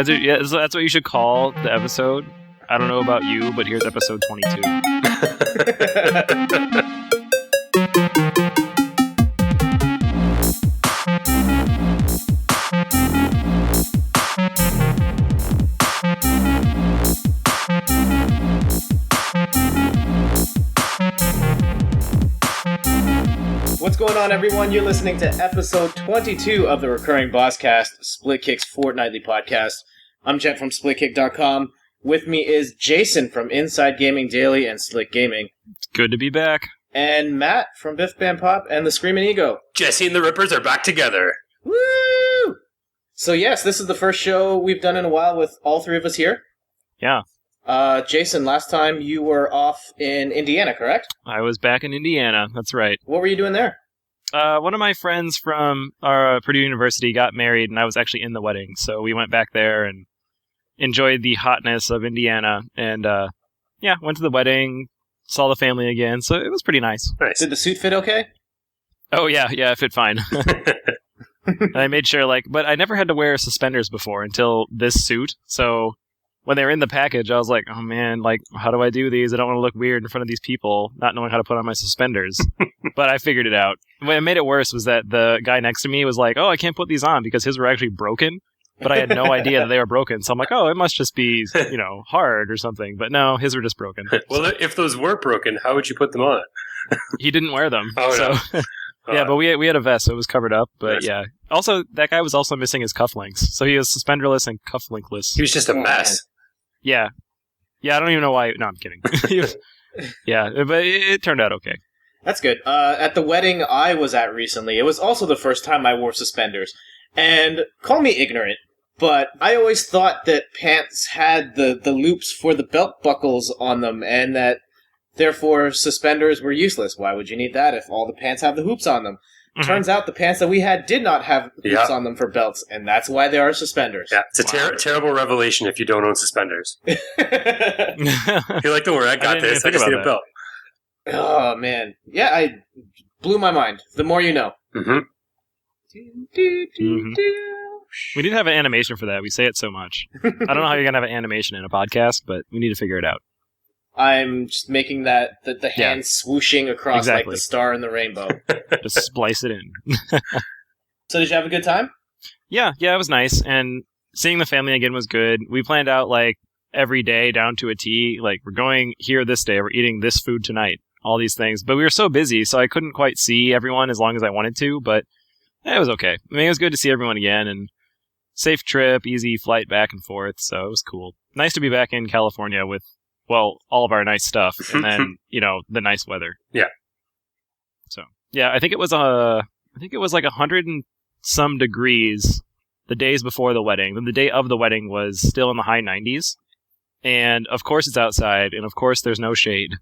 That's what you should call the episode. I don't know about you, but here's episode 22. What's going on, everyone? You're listening to episode 22 of the recurring Bosscast, Split Kick's fortnightly podcast. I'm Jett from SplitKick.com. With me is Jason from Inside Gaming Daily and Slick Gaming. It's good to be back. And Matt from Biff Bam Pop and the Screaming Ego. Jesse and the Rippers are back together. Woo! So yes, this is the first show we've done in a while with all three of us here. Yeah. Jason, last time you were off in Indiana, correct? I was back in Indiana, that's right. What were you doing there? One of my friends from Purdue University got married, and I was actually in the wedding, so we went back there and enjoyed the hotness of Indiana, and went to the wedding, saw the family again, so it was pretty nice. Nice. Did the suit fit okay? Oh, yeah, it fit fine. And I made sure, but I never had to wear suspenders before until this suit, so when they were in the package, I was like, oh man, how do I do these? I don't want to look weird in front of these people, not knowing how to put on my suspenders. But I figured it out. What made it worse was that the guy next to me was like, oh, I can't put these on because his were actually broken. But I had no idea that they were broken. So I'm like, oh, it must just be, hard or something. But no, his were just broken. Well, if those were broken, how would you put them on? He didn't wear them. Oh, so. No. Yeah, but we had a vest, so it was covered up. But nice. Yeah. Also, that guy was also missing his cufflinks. So he was suspenderless and cufflinkless. He was just a mess. Yeah. Yeah, I don't even know why. No, I'm kidding. Yeah, but it turned out okay. That's good. At the wedding I was at recently, it was also the first time I wore suspenders. And call me ignorant, but I always thought that pants had the loops for the belt buckles on them, and that therefore suspenders were useless. Why would you need that if all the pants have the hoops on them? Mm-hmm. Turns out the pants that we had did not have hoops on them for belts, and that's why they are suspenders. Yeah, it's a terrible revelation if you don't own suspenders. You're like, don't worry, I got this. I just need a belt. Oh, man. Yeah, I blew my mind. The more you know. Mm-hmm. We didn't have an animation for that. We say it so much. I don't know how you're going to have an animation in a podcast, but we need to figure it out. I'm just making the hand swooshing across like the star in the rainbow. Just splice it in. So did you have a good time? Yeah, it was nice. And seeing the family again was good. We planned out every day down to a T. We're going here this day. We're eating this food tonight. All these things. But we were so busy, so I couldn't quite see everyone as long as I wanted to. But it was okay. I mean, it was good to see everyone again. And safe trip, easy flight back and forth. So it was cool. Nice to be back in California with all of our nice stuff, and then, the nice weather. Yeah. So, yeah, I think it was 100 and some degrees the days before the wedding. Then the day of the wedding was still in the high 90s. And, of course, it's outside, and, of course, there's no shade.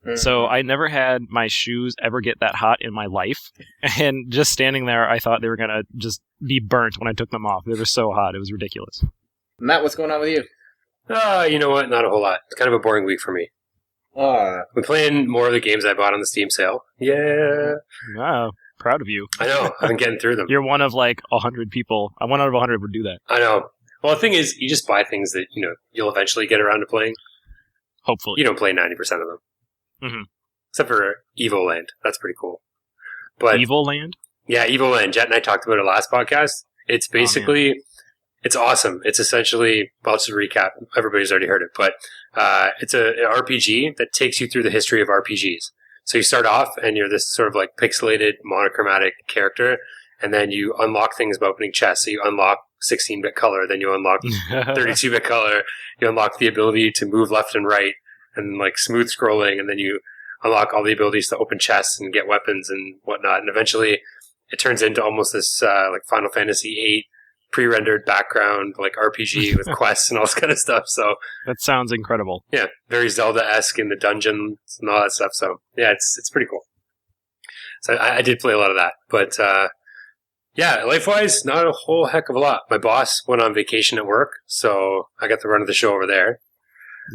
Mm-hmm. So I never had my shoes ever get that hot in my life. And just standing there, I thought they were going to just be burnt when I took them off. They were so hot. It was ridiculous. Matt, what's going on with you? You know what? Not a whole lot. It's kind of a boring week for me. I'm playing more of the games I bought on the Steam sale. Yeah. Wow. Proud of you. I know. I've been getting through them. You're one of 100 people. 1 out of 100 would do that. I know. Well, the thing is, you just buy things that, you'll eventually get around to playing. Hopefully. You don't play 90% of them. Mm-hmm. Except for Evoland. That's pretty cool. But Evoland? Yeah, Evoland. Jet and I talked about it last podcast. It's basically... It's awesome. It's essentially, I'll just recap. Everybody's already heard it, but it's an RPG that takes you through the history of RPGs. So you start off and you're this sort of pixelated, monochromatic character, and then you unlock things by opening chests. So you unlock 16-bit color, then you unlock 32-bit color, you unlock the ability to move left and right, and smooth scrolling, and then you unlock all the abilities to open chests and get weapons and whatnot. And eventually it turns into almost this Final Fantasy VIII pre-rendered background RPG with quests and all this kind of stuff. So that sounds incredible. Yeah, very Zelda-esque in the dungeons and all that stuff. So yeah, it's pretty cool. So I did play a lot of that, but life-wise, not a whole heck of a lot. My boss went on vacation at work, so I got the run of the show over there.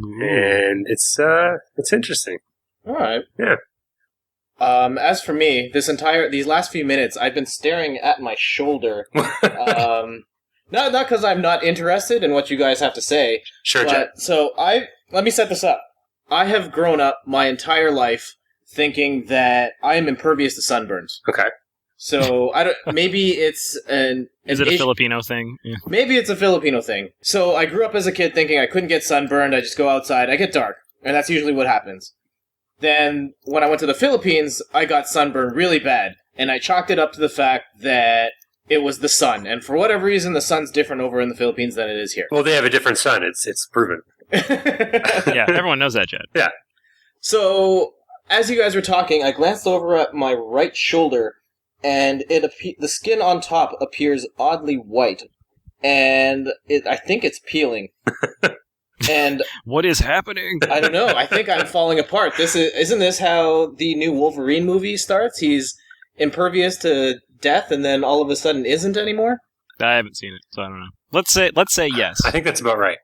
Ooh. And it's interesting. All right. Yeah. As for me, these last few minutes, I've been staring at my shoulder. Not because I'm not interested in what you guys have to say. Sure, Jett. So let me set this up. I have grown up my entire life thinking that I am impervious to sunburns. Okay. So maybe it's Is it a Filipino thing? Yeah. Maybe it's a Filipino thing. So I grew up as a kid thinking I couldn't get sunburned. I just go outside. I get dark, and that's usually what happens. Then when I went to the Philippines, I got sunburned really bad, and I chalked it up to the fact that it was the sun. And for whatever reason, the sun's different over in the Philippines than it is here. Well, they have a different sun. It's proven. Yeah, everyone knows that, Jett. Yeah. So as you guys were talking, I glanced over at my right shoulder, and the skin on top appears oddly white, and I think it's peeling. And what is happening? I don't know. I think I'm falling apart. Isn't this how the new Wolverine movie starts? He's impervious to death, and then all of a sudden isn't anymore. I haven't seen it, so I don't know. Let's say yes. I think that's about right.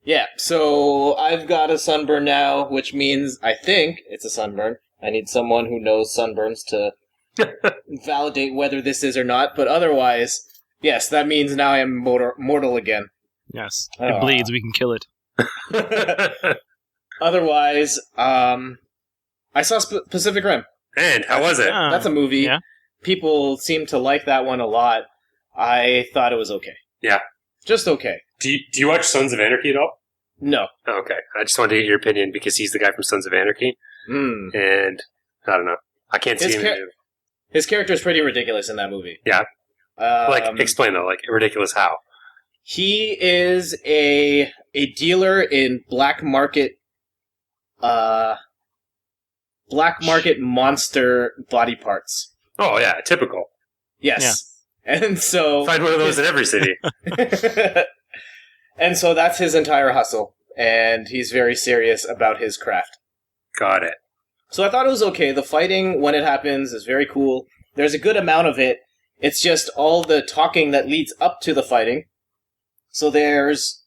Yeah. So I've got a sunburn now, which means I think it's a sunburn. I need someone who knows sunburns to validate whether this is or not. But otherwise, yes, that means now I am mortal again. Yes. It bleeds. We can kill it. Otherwise, I saw Pacific Rim. And how was it? That's a movie. Yeah. People seem to like that one a lot. I thought it was okay. Yeah. Just okay. Do you watch Sons of Anarchy at all? No. Oh, okay. I just wanted to get your opinion because he's the guy from Sons of Anarchy. And I don't know. I can't see him. His character is pretty ridiculous in that movie. Yeah. Explain though. Ridiculous how? He is a dealer in black market monster body parts. Oh yeah, typical. Yes. Yeah. And so find one of those in every city. And so that's his entire hustle, and he's very serious about his craft. Got it. So I thought it was okay. The fighting, when it happens, is very cool. There's a good amount of it. It's just all the talking that leads up to the fighting. So there's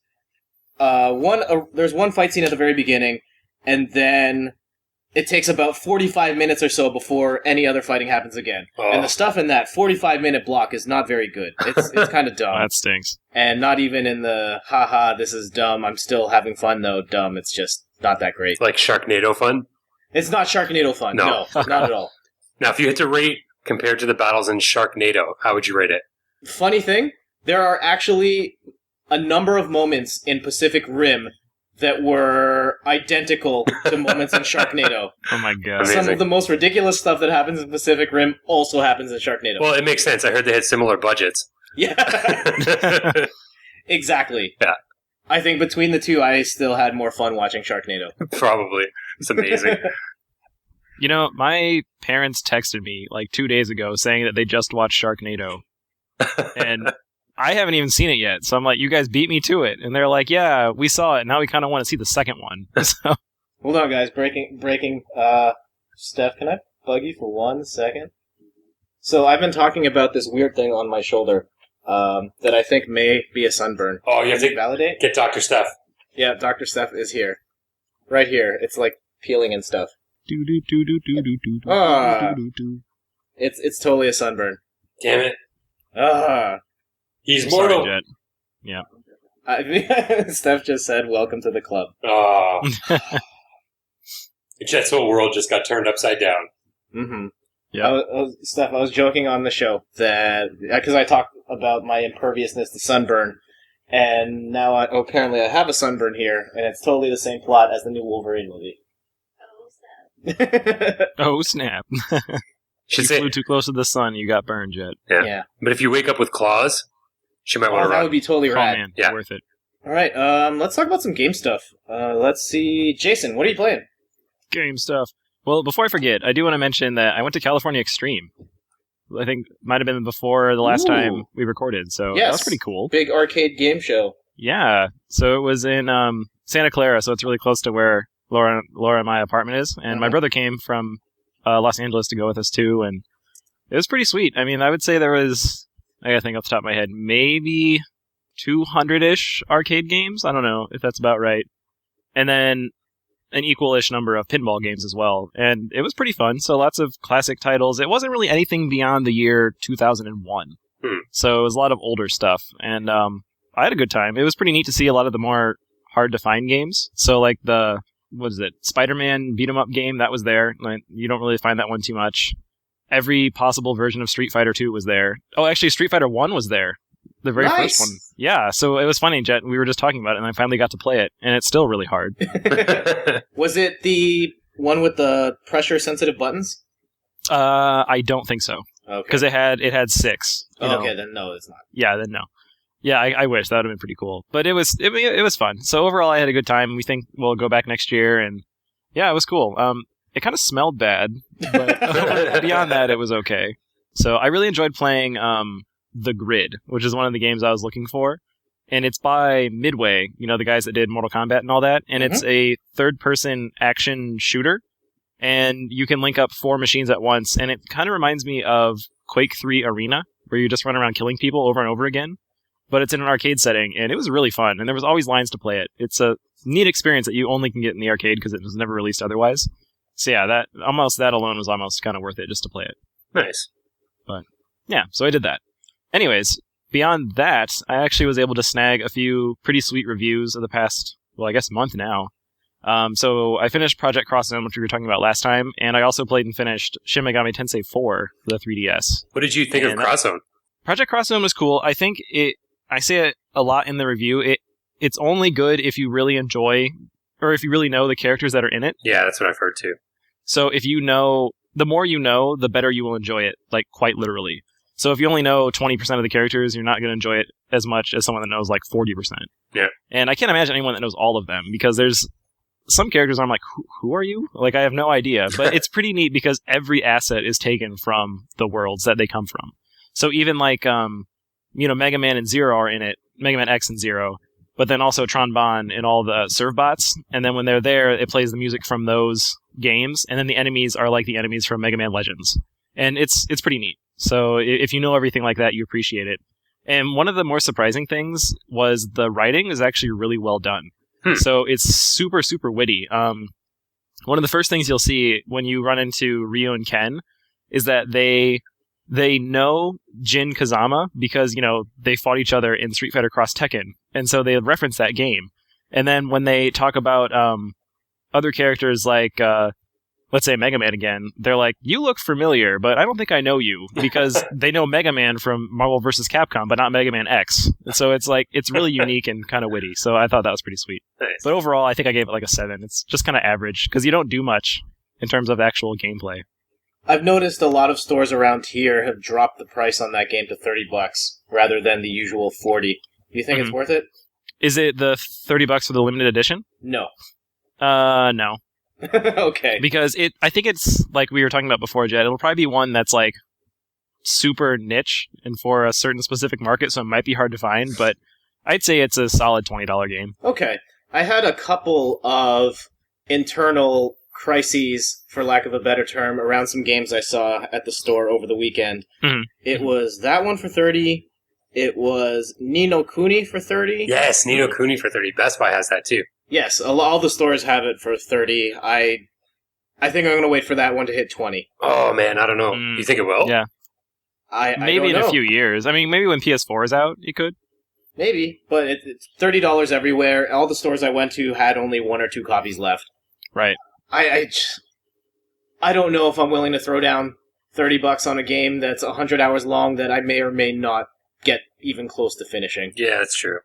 one fight scene at the very beginning, and then it takes about 45 minutes or so before any other fighting happens again. Oh. And the stuff in that 45-minute block is not very good. It's kind of dumb. That stinks. And not even in the, haha, this is dumb, I'm still having fun though, dumb. It's just not that great. Like Sharknado fun? It's not Sharknado fun. No, not at all. Now, if you had to rate compared to the battles in Sharknado, how would you rate it? Funny thing, there are actually a number of moments in Pacific Rim that were identical to moments in Sharknado. Oh my god. Amazing. Some of the most ridiculous stuff that happens in Pacific Rim also happens in Sharknado. Well, it makes sense. I heard they had similar budgets. Yeah. Exactly. Yeah. I think between the two, I still had more fun watching Sharknado. Probably. It's amazing. You know, my parents texted me 2 days ago saying that they just watched Sharknado. And I haven't even seen it yet. So I'm like, you guys beat me to it. And they're like, yeah, we saw it. Now we kind of want to see the second one. So. Hold on, guys. Breaking. Steph, can I bug you for 1 second? So I've been talking about this weird thing on my shoulder that I think may be a sunburn. Oh, you have to validate? Get Dr. Steph. Yeah, Dr. Steph is here. Right here. It's peeling and stuff. It's totally a sunburn. Damn it. He's mortal. Sorry, Jett. Yeah. Steph just said, welcome to the club. Oh. Jett's whole world just got turned upside down. Mm-hmm. Yeah. Steph, I was joking on the show that, because I talked about my imperviousness to sunburn, and now apparently I have a sunburn here, and it's totally the same plot as the new Wolverine movie. Oh, snap. You flew too close to the sun, you got burned, Jett. Yeah. But if you wake up with claws, she might want to run. That would be totally rad. Oh, man. Yeah. Worth it. All right, let's talk about some game stuff. Let's see. Jason, what are you playing? Game stuff. Well, before I forget, I do want to mention that I went to California Extreme. I think might have been before the last time we recorded, so that was pretty cool. Big arcade game show. Yeah, so it was in Santa Clara, so it's really close to where Laura and my apartment is, and my brother came from Los Angeles to go with us too, and it was pretty sweet. I mean, I would say there was, I gotta think off the top of my head, maybe 200-ish arcade games. I don't know if that's about right. And then an equal-ish number of pinball games as well. And it was pretty fun. So lots of classic titles. It wasn't really anything beyond the year 2001. So it was a lot of older stuff. And I had a good time. It was pretty neat to see a lot of the more hard to find games. So like the Spider-Man beat 'em up game that was there. Like, you don't really find that one too much. Every possible version of Street Fighter 2 was there. Oh, actually, Street Fighter 1 was there. The very Nice. first one. Yeah, so it was funny, Jett. We were just talking about it, and I finally got to play it, and it's still really hard. Was it the one with the pressure-sensitive buttons? I don't think so, Okay. because it had 6. You know. Okay, then no, it's not. Yeah, then no. Yeah, I wish that would have been pretty cool, but it was fun. So overall, I had a good time. We think we'll go back next year, and yeah, it was cool. It kind of smelled bad, but beyond that, it was okay. So I really enjoyed playing The Grid, which is one of the games I was looking for. And it's by Midway, you know, the guys that did Mortal Kombat and all that. And it's a third-person action shooter. And you can link up 4 machines at once. And it kind of reminds me of Quake 3 Arena, where you just run around killing people over and over again. But it's in an arcade setting, and it was really fun. And there was always lines to play it. It's a neat experience that you only can get in the arcade because it was never released otherwise. So yeah, that alone was almost kind of worth it just to play it. Nice. But yeah, so I did that. Anyways, beyond that, I actually was able to snag a few pretty sweet reviews of the past, well, I guess month now. So I finished Project Cross Zone, which we were talking about last time, and I also played and finished Shin Megami Tensei 4 for the 3DS. What did you think of Cross Zone? Project Cross Zone was cool. I think I say it a lot in the review, it's only good if you really enjoy, or if you really know the characters that are in it. Yeah, that's what I've heard too. So if you know, the more you know, the better you will enjoy it, like quite literally. So if you only know 20% of the characters, you're not going to enjoy it as much as someone that knows like 40%. Yeah. And I can't imagine anyone that knows all of them, because there's some characters I'm like, who are you? Like, I have no idea. But it's pretty neat because every asset is taken from the worlds that they come from. So even like, Mega Man and Zero are in it, Mega Man X and Zero, but then also Tron Bonne and all the serve bots. And then when they're there, it plays the music from those games. And then the enemies are like the enemies from Mega Man Legends. And it's pretty neat. So if you know everything like that, you appreciate it. And one of the more surprising things was the writing is actually really well done. So it's super, super witty. One of the first things you'll see when you run into Ryu and Ken is that they know Jin Kazama because, you know, they fought each other in Street Fighter Cross Tekken. And so they reference that game. And then when they talk about other characters like, let's say Mega Man again, they're like, you look familiar, but I don't think I know you, because they know Mega Man from Marvel vs. Capcom, but not Mega Man X. And so it's like, it's really unique and kind of witty. So I thought that was pretty sweet. Nice. But overall, I think I gave it like a 7. It's just kind of average, because you don't do much in terms of actual gameplay. I've noticed a lot of stores around here have dropped the price on that game to $30 rather than the usual $40. Do you think it's worth it? Is it the $30 for the limited edition? No. No. Okay. Because I think it's, like we were talking about before, Jett, it'll probably be one that's like super niche and for a certain specific market, so it might be hard to find, but I'd say it's a solid $20 game. Okay. I had a couple of internal crises, for lack of a better term, around some games I saw at the store over the weekend. Mm-hmm. It was that one for $30. It was Ni no Kuni for $30. Yes, Ni no Kuni for $30. Best Buy has that too. Yes, all the stores have it for $30. I think I'm going to wait for that one to hit $20. Oh man, I don't know. You think it will? Yeah. I maybe don't in know. a few years. I mean, maybe when PS4 is out, you could. Maybe, but it's $30 everywhere. All the stores I went to had only 1 or 2 copies left. Right. I don't know if I'm willing to throw down $30 on a game that's 100 hours long that I may or may not get even close to finishing. Yeah, that's true.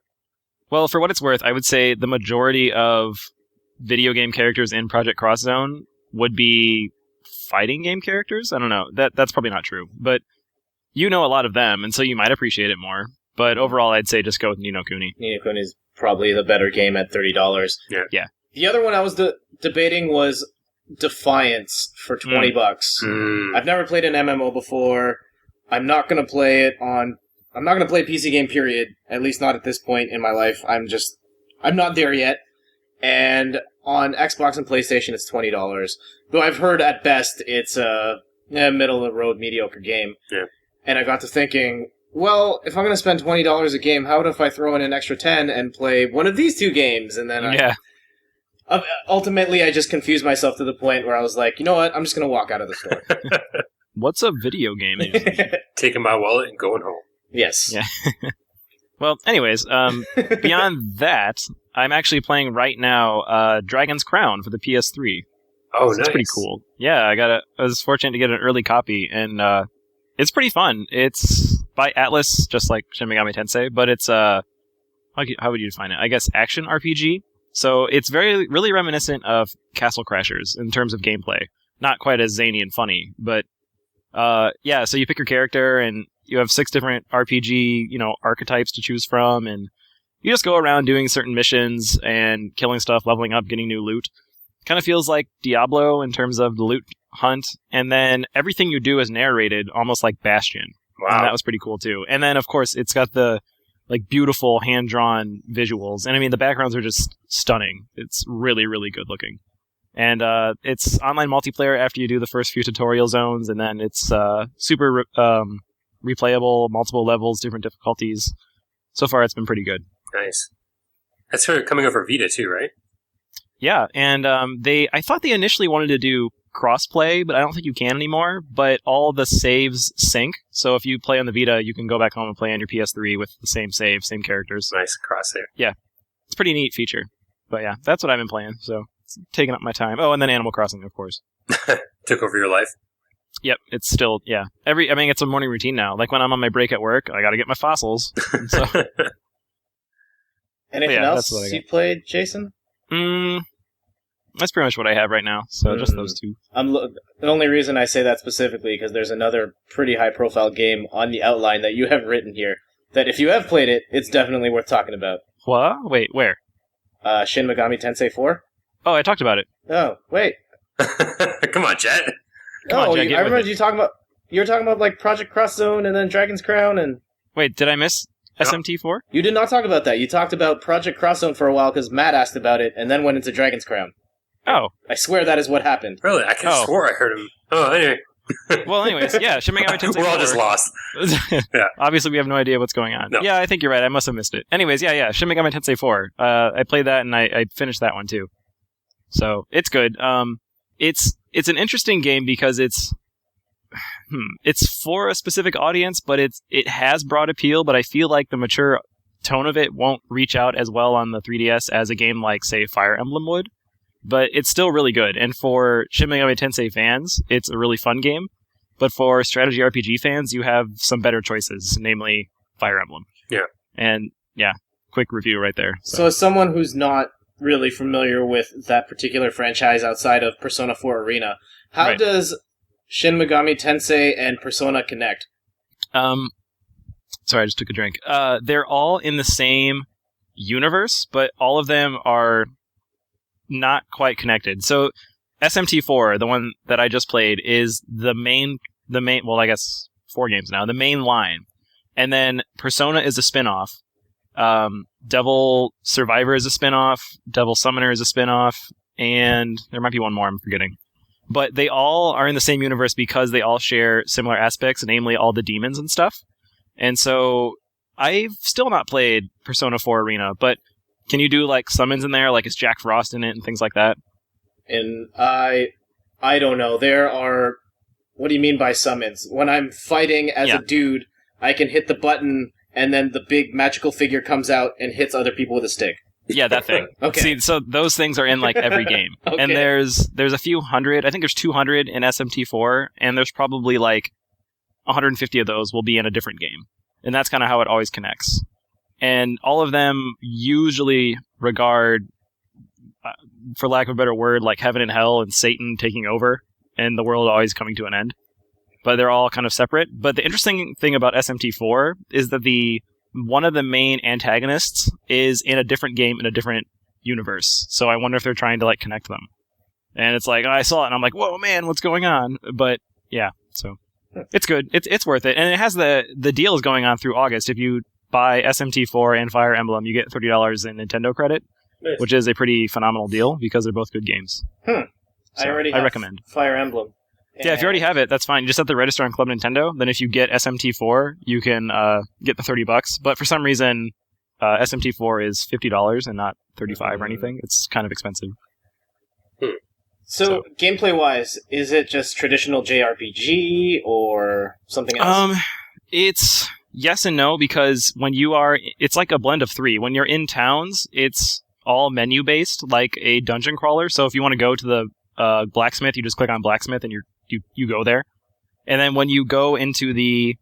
Well, for what it's worth, I would say the majority of video game characters in Project Cross Zone would be fighting game characters. I don't know. That's probably not true. But you know a lot of them, and so you might appreciate it more. But overall, I'd say just go with Ni no Kuni. Ni no Kuni is probably the better game at $30. Yeah. The other one I was debating was Defiance for $20. I've never played an MMO before. I'm not going to play PC game, period. At least not at this point in my life. I'm not there yet. And on Xbox and PlayStation, it's $20. Though I've heard at best it's a middle-of-the-road mediocre game. Yeah. And I got to thinking, well, if I'm going to spend $20 a game, how about if I throw in an extra 10 and play one of these 2 games? And then ultimately, I just confused myself to the point where I was like, you know what? I'm just going to walk out of the store. What's a video game? Taking my wallet and going home. Yes. Yeah. Well, anyways, beyond that, I'm actually playing right now Dragon's Crown for the PS3. Oh, So nice. It's pretty cool. Yeah, I was fortunate to get an early copy, and it's pretty fun. It's by Atlas, just like Shin Megami Tensei, but it's how would you define it? I guess action RPG. So it's really reminiscent of Castle Crashers in terms of gameplay. Not quite as zany and funny, but yeah. So you pick your character, and you have 6 different RPG, archetypes to choose from, and you just go around doing certain missions and killing stuff, leveling up, getting new loot. Kind of feels like Diablo in terms of the loot hunt, and then everything you do is narrated, almost like Bastion. Wow. And that was pretty cool too. And then, of course, it's got the beautiful hand-drawn visuals, and I mean the backgrounds are just stunning. It's really, really good looking, and it's online multiplayer after you do the first few tutorial zones, and then it's super replayable, multiple levels, different difficulties. So far, it's been pretty good. Nice. That's coming over Vita too, right? Yeah, and I thought they initially wanted to do crossplay, but I don't think you can anymore. But all the saves sync, so if you play on the Vita, you can go back home and play on your PS3 with the same save, same characters. Nice cross save. Yeah, it's a pretty neat feature. But yeah, that's what I've been playing. So it's taking up my time. Oh, and then Animal Crossing, of course. Took over your life. Yep, it's still it's a morning routine now. Like when I'm on my break at work, I got to get my fossils. So. Anything else you played, Jason? That's pretty much what I have right now. So just those 2. The only reason I say that specifically because there's another pretty high-profile game on the outline that you have written here. That if you have played it, it's definitely worth talking about. What? Wait, where? Shin Megami Tensei 4. Oh, I talked about it. Oh, wait. Come on, Jett. I remember you were talking about like Project Cross Zone and then Dragon's Crown and. Wait, did I miss SMT4? You did not talk about that. You talked about Project Cross Zone for a while because Matt asked about it and then went into Dragon's Crown. Oh. I swear that is what happened. Really? I could have swore I heard him. Oh, anyway. Well, anyways, yeah, Shin Megami Tensei 4. We're all just lost. Yeah. Obviously, we have no idea what's going on. No. Yeah, I think you're right. I must have missed it. Anyways, yeah, Shin Megami Tensei 4. I played that, and I finished that one, too. So, it's good. It's an interesting game because it's for a specific audience, but it has broad appeal, but I feel like the mature tone of it won't reach out as well on the 3DS as a game like, say, Fire Emblem would. But it's still really good, and for Shin Megami Tensei fans, it's a really fun game. But for strategy RPG fans, you have some better choices, namely Fire Emblem. Yeah. And, yeah, quick review right there. So as someone who's not really familiar with that particular franchise outside of Persona 4 Arena, how does Shin Megami Tensei and Persona connect? Sorry, I just took a drink. They're all in the same universe, but all of them are not quite connected. So SMT4, the one that I just played, is the main, well, I guess 4 games now, the main line. And then Persona is a spin-off. Devil Survivor is a spin-off. Devil Summoner is a spin-off. And there might be one more I'm forgetting. But they all are in the same universe because they all share similar aspects, namely all the demons and stuff. And so I've still not played Persona 4 Arena, but can you do like summons in there? Like is Jack Frost in it and things like that? And I don't know. There are. What do you mean by summons? When I'm fighting as a dude, I can hit the button and then the big magical figure comes out and hits other people with a stick. Yeah, that thing. Okay. See, so those things are in like every game. Okay. And there's a few hundred. I think there's 200 in SMT4, and there's probably like 150 of those will be in a different game. And that's kind of how it always connects. And all of them usually regard, for lack of a better word, like heaven and hell and Satan taking over and the world always coming to an end. But they're all kind of separate. But the interesting thing about SMT4 is that one of the main antagonists is in a different game in a different universe. So I wonder if they're trying to like connect them. And it's like, I saw it and I'm like, whoa, man, what's going on? But yeah, so it's good. It's worth it. And it has the deal is going on through August. If you buy SMT4 and Fire Emblem, you get $30 in Nintendo credit, nice. Which is a pretty phenomenal deal because they're both good games. So I recommend Fire Emblem. Yeah, if you already have it, that's fine. You just have to register on Club Nintendo. Then if you get SMT4, you can get the $30. But for some reason, SMT4 is $50 and not $35 or anything. It's kind of expensive. So gameplay-wise, is it just traditional JRPG or something else? Yes and no, because when you are, it's like a blend of three. When you're in towns, it's all menu based, like a dungeon crawler. So if you want to go to the blacksmith, you just click on blacksmith and you go there. And then when you go into the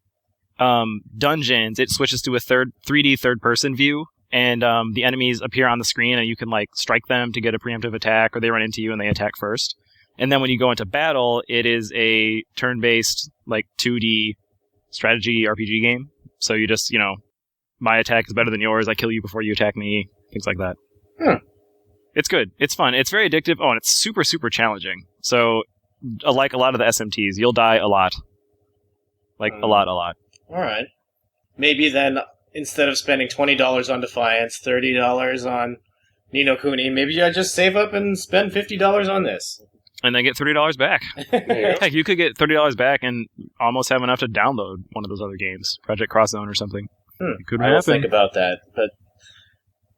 dungeons, it switches to a 3D third person view, and the enemies appear on the screen, and you can like strike them to get a preemptive attack, or they run into you and they attack first. And then when you go into battle, it is a turn-based like 2D strategy RPG game. So you just, my attack is better than yours. I kill you before you attack me. Things like that. It's good. It's fun. It's very addictive. Oh, and it's super, super challenging. So, like a lot of the SMTs, you'll die a lot. Like, a lot. All right. Maybe then, instead of spending $20 on Defiance, $30 on Ni no Kuni, maybe I just save up and spend $50 on this. And then get $30 back. Heck, you could get $30 back and almost have enough to download one of those other games. Project Cross Zone or something. It could happen. I will think about that, but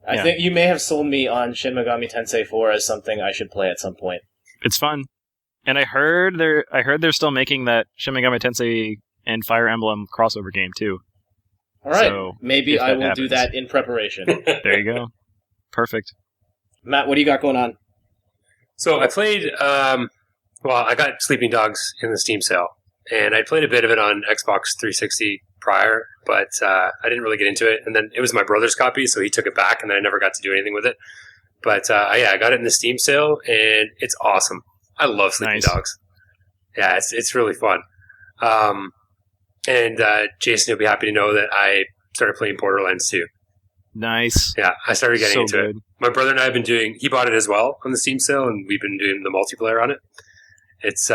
I think you may have sold me on Shin Megami Tensei 4 as something I should play at some point. It's fun. And I heard they're still making that Shin Megami Tensei and Fire Emblem crossover game too. All right, so maybe I will do that in preparation. There you go. Perfect. Matt, what do you got going on? So I played, I got Sleeping Dogs in the Steam sale, and I played a bit of it on Xbox 360 prior, but I didn't really get into it. And then it was my brother's copy, so he took it back, and then I never got to do anything with it. But I got it in the Steam sale, and it's awesome. I love Sleeping Dogs. Yeah, it's really fun. And Jason, you'll be happy to know that I started playing Borderlands 2. Nice. Yeah, I started getting into good. it. My brother and I have been he bought it as well on the Steam sale, and we've been doing the multiplayer on it. It's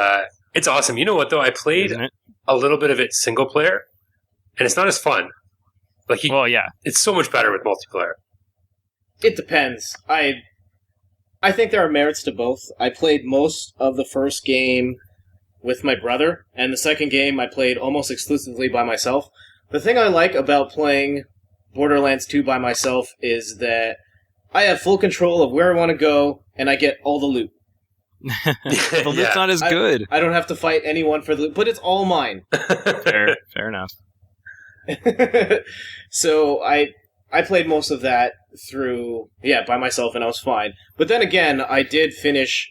awesome. You know what, though? I played a little bit of it single player, and it's not as fun. Like, it's so much better with multiplayer. It depends. I think there are merits to both. I played most of the first game with my brother, and the second game I played almost exclusively by myself. The thing I like about playing Borderlands 2 by myself is that I have full control of where I want to go, and I get all the loot. The loot's not as good. I don't have to fight anyone for the loot, but it's all mine. Fair enough. So I played most of that through, by myself, and I was fine. But then again, I did finish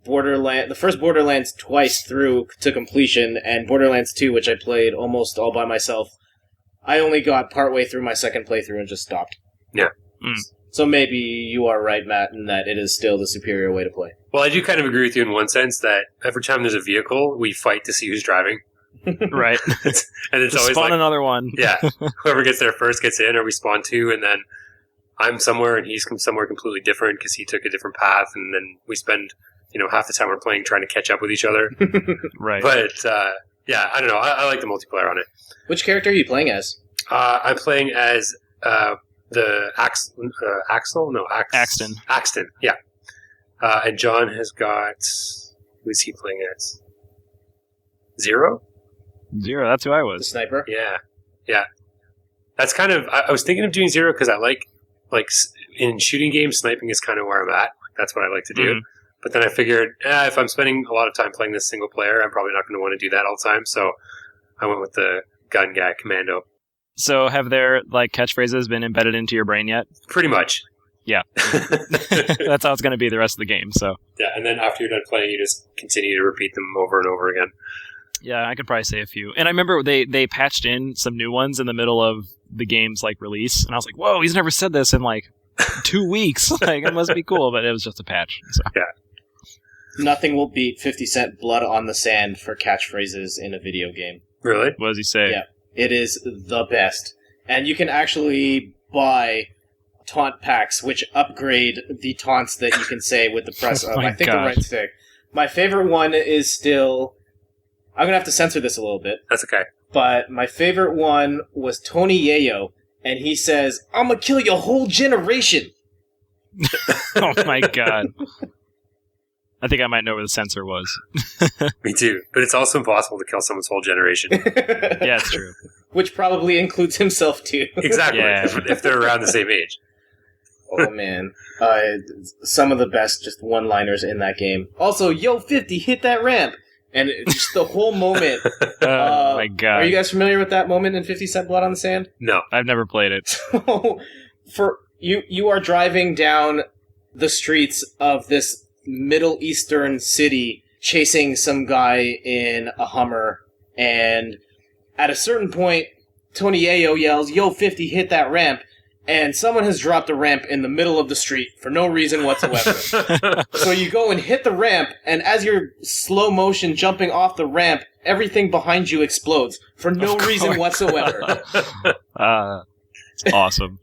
the first Borderlands twice through to completion, and Borderlands 2, which I played almost all by myself, I only got partway through my second playthrough and just stopped. Yeah. So maybe you are right, Matt, in that it is still the superior way to play. Well, I do kind of agree with you in one sense that every time there's a vehicle, we fight to see who's driving. Right. And it's just always spawn another one. Yeah. Whoever gets there first gets in, or we spawn two, and then I'm somewhere and he's somewhere completely different because he took a different path, and then we spend, half the time we're playing trying to catch up with each other. Right. But, I don't know. I like the multiplayer on it. Which character are you playing as? I'm playing as the Axel? No, Axton. Axton, yeah. And John has got... Who is he playing as? Zero, that's who I The was. sniper? Yeah. That's kind of... I was thinking of doing Zero because I like in shooting games, sniping is kind of where I'm at. That's what I like to do. But then I figured, if I'm spending a lot of time playing this single player, I'm probably not going to want to do that all the time. So I went with the gun guy, Commando. So have their catchphrases been embedded into your brain yet? Pretty much. Yeah. That's how it's going to be the rest of the game. So yeah, and then after you're done playing, you just continue to repeat them over and over again. Yeah, I could probably say a few. And I remember they patched in some new ones in the middle of the game's release, and I was like, whoa, he's never said this in 2 weeks. It must be cool, but it was just a patch. So. Yeah. Nothing will beat 50 Cent Blood on the Sand for catchphrases in a video game. Really? What does he say? Yeah. It is the best. And you can actually buy taunt packs which upgrade the taunts that you can say with the press of, I think, the right stick. My favorite one is still... I'm going to have to censor this a little bit. That's okay. But my favorite one was Tony Yayo, and he says, "I'm going to kill your whole generation." Oh my god. I think I might know where the censor was. Me too. But it's also impossible to kill someone's whole generation. Yeah, it's true. Which probably includes himself, too. Exactly. Yeah. If they're around the same age. Oh, man. Some of the best just one-liners in that game. Also, yo, 50, hit that ramp. And just the whole moment. Oh my god! Are you guys familiar with that moment in 50 Cent Blood on the Sand? No. I've never played it. So, for you are driving down the streets of this Middle Eastern city, chasing some guy in a Hummer, and at a certain point, Tony Yayo yells, "Yo, 50, hit that ramp!" And someone has dropped a ramp in the middle of the street for no reason whatsoever. So you go and hit the ramp, and as you're slow motion jumping off the ramp, everything behind you explodes for no reason whatsoever. It's awesome.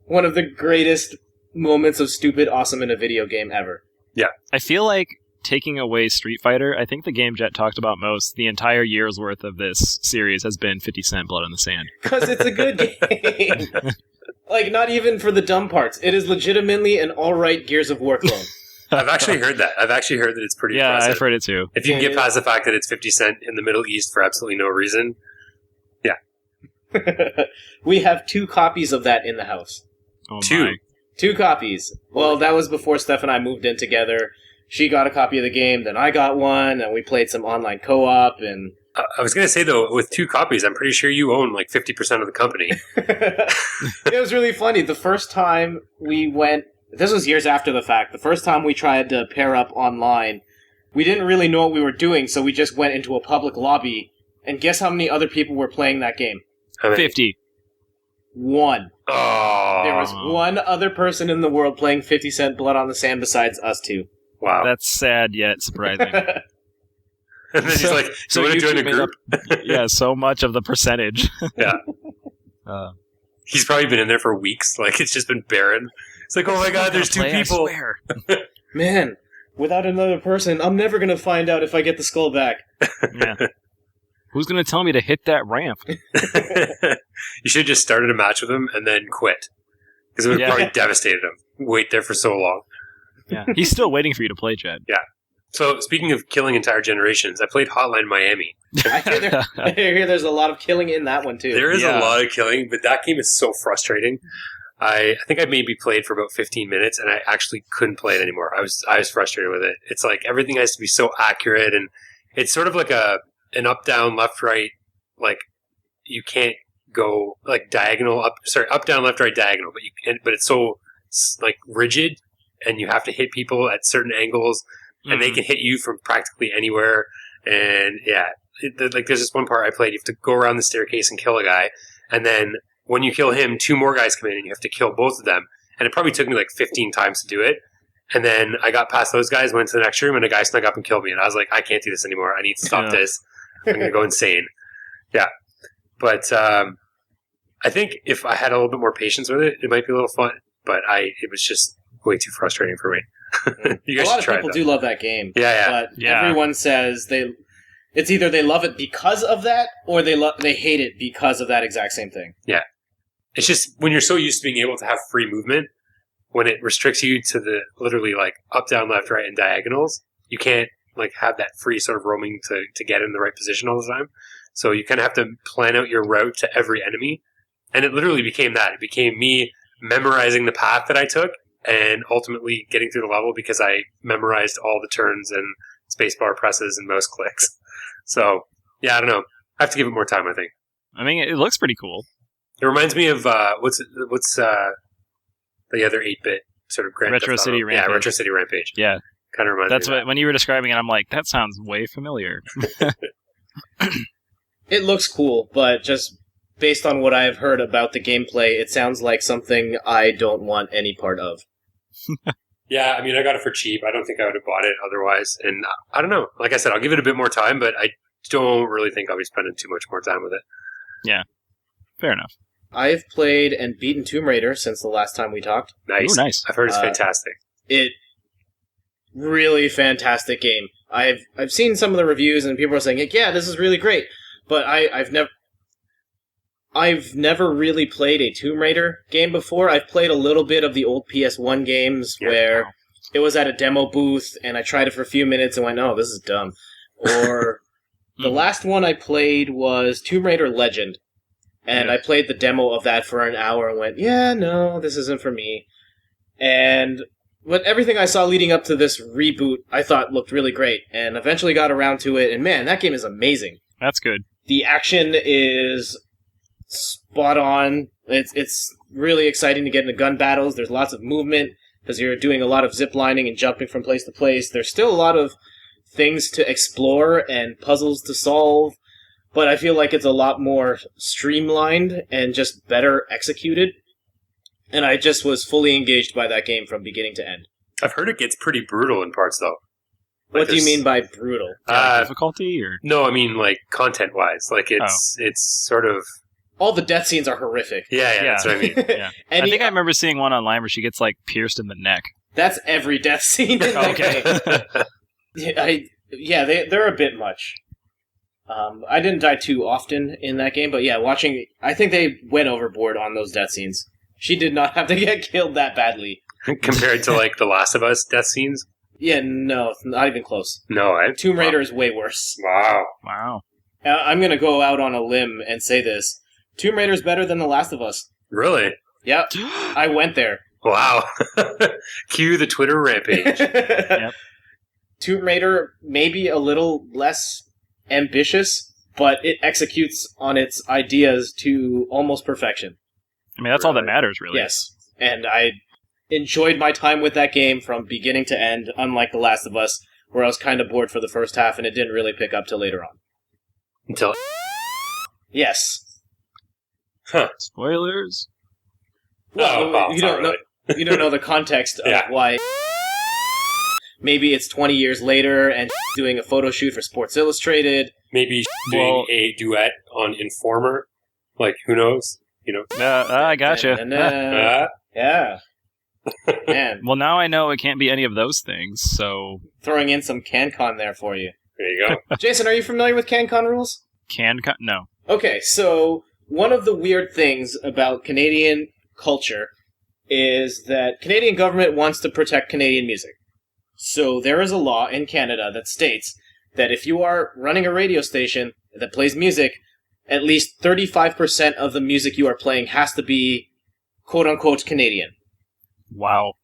One of the greatest moments of stupid awesome in a video game ever. Yeah. I feel like taking away Street Fighter, I think the game Jett talked about most, the entire year's worth of this series has been 50 Cent Blood on the Sand. Because it's a good game. Like, not even for the dumb parts. It is legitimately an alright Gears of War clone. I've actually heard that. It's pretty Yeah, impressive. I've heard it too. If you can get past the fact that it's 50 Cent in the Middle East for absolutely no reason. We have 2 copies of that in the house. Oh 2. my. 2 copies. Well, that was before Steph and I moved in together. She got a copy of the game, then I got one, and we played some online co-op, and... I was going to say, though, with 2 copies, I'm pretty sure you own like 50% of the company. It was really funny. The first time we went... This was years after the fact. The first time we tried to pair up online, we didn't really know what we were doing, so we just went into a public lobby, and guess how many other people were playing that game? How many? 50. 1. Oh. There was one other person in the world playing 50 Cent Blood on the Sand besides us 2. Wow. That's sad yet surprising. And then he's like, so you want to join a made group? Yeah, so much of the percentage. Yeah. He's probably been in there for weeks. Like, it's just been barren. It's like, oh my god, there's 2 people. I swear. Man, without another person, I'm never going to find out if I get the skull back. Yeah. Who's going to tell me to hit that ramp? You should have just started a match with him and then quit. Because it would have probably devastated him. Wait there for so long. Yeah. He's still waiting for you to play, Jett. Yeah. So, speaking of killing entire generations, I played Hotline Miami. I hear there's a lot of killing in that one, too. There is Yeah. a lot of killing, but that game is so frustrating. I think I maybe played for about 15 minutes, and I actually couldn't play it anymore. I was frustrated with it. It's like everything has to be so accurate, and it's sort of like an up, down, left, right. Like, you can't go like diagonal up, down, left, right, diagonal. But it's so like rigid, and you have to hit people at certain angles, and they can hit you from practically anywhere. And yeah, like there's this one part I played. You have to go around the staircase and kill a guy, and then when you kill him, 2 more guys come in, and you have to kill both of them. And it probably took me like 15 times to do it. And then I got past those guys, went to the next room, and a guy snuck up and killed me. And I was like, I can't do this anymore. I need to stop this. I'm going to go insane. Yeah. But I think if I had a little bit more patience with it, it might be a little fun. But it was just way too frustrating for me. You guys a lot should of try people it, do love that game. Yeah. But everyone says it's either they love it because of that, or they hate it because of that exact same thing. Yeah. It's just when you're so used to being able to have free movement, when it restricts you to the literally like up, down, left, right, and diagonals, you can't like have that free sort of roaming to get in the right position all the time. So you kind of have to plan out your route to every enemy. And it literally became that. It became me memorizing the path that I took and ultimately getting through the level because I memorized all the turns and spacebar presses and mouse clicks. So, yeah, I don't know. I have to give it more time, I think. I mean, it looks pretty cool. It reminds me of what's the other 8-bit sort of Grand Retro Theft Auto. City Rampage. Yeah, Retro City Rampage. Yeah. Kind of reminds That's me of what, when you were describing it, I'm like, that sounds way familiar. It looks cool, but just based on what I've heard about the gameplay, it sounds like something I don't want any part of. Yeah, I mean, I got it for cheap. I don't think I would have bought it otherwise. And I don't know. Like I said, I'll give it a bit more time, but I don't really think I'll be spending too much more time with it. Yeah. Fair enough. I've played and beaten Tomb Raider since the last time we talked. Nice. Ooh, nice. I've heard it's fantastic. Really fantastic game. I've seen some of the reviews and people are saying, yeah, this is really great. But I've never really played a Tomb Raider game before. I've played a little bit of the old PS1 games where it was at a demo booth and I tried it for a few minutes and went, oh, this is dumb. Or the last one I played was Tomb Raider Legend. And I played the demo of that for an hour and went, yeah, no, this isn't for me. And But everything I saw leading up to this reboot, I thought looked really great, and eventually got around to it, and man, that game is amazing. That's good. The action is spot on. It's really exciting to get into gun battles. There's lots of movement, because you're doing a lot of zip lining and jumping from place to place. There's still a lot of things to explore and puzzles to solve, but I feel like it's a lot more streamlined and just better executed. And I just was fully engaged by that game from beginning to end. I've heard it gets pretty brutal in parts, though. What do you mean by brutal? Difficulty? Or No, I mean, like, content-wise. Like, it's sort of... All the death scenes are horrific. Yeah, that's what I mean. Yeah. I think I remember seeing one online where she gets, like, pierced in the neck. That's every death scene in that game. They're a bit much. I didn't die too often in that game, but yeah, I think they went overboard on those death scenes. She did not have to get killed that badly. Compared to, like, The Last of Us death scenes? Yeah, no, not even close. No, Tomb Raider is way worse. Wow. I'm going to go out on a limb and say this. Tomb Raider is better than The Last of Us. Really? Yep. I went there. Wow. Cue the Twitter rampage. Yep. Tomb Raider may be a little less ambitious, but it executes on its ideas to almost perfection. I mean, that's all that matters, really. Yes. And I enjoyed my time with that game from beginning to end, unlike The Last of Us, where I was kind of bored for the first half and it didn't really pick up till later on. Until... Yes. Huh. Spoilers. Well, you don't know. You don't know the context of why. Maybe it's 20 years later and doing a photo shoot for Sports Illustrated. Maybe doing a duet on Informer. Like, who knows? You know. I gotcha. Yeah. Man. Well, now I know it can't be any of those things, so... Throwing in some CanCon there for you. There you go. Jason, are you familiar with CanCon rules? CanCon? No. Okay, so one of the weird things about Canadian culture is that Canadian government wants to protect Canadian music. So there is a law in Canada that states that if you are running a radio station that plays music, at least 35% of the music you are playing has to be quote-unquote Canadian. Wow.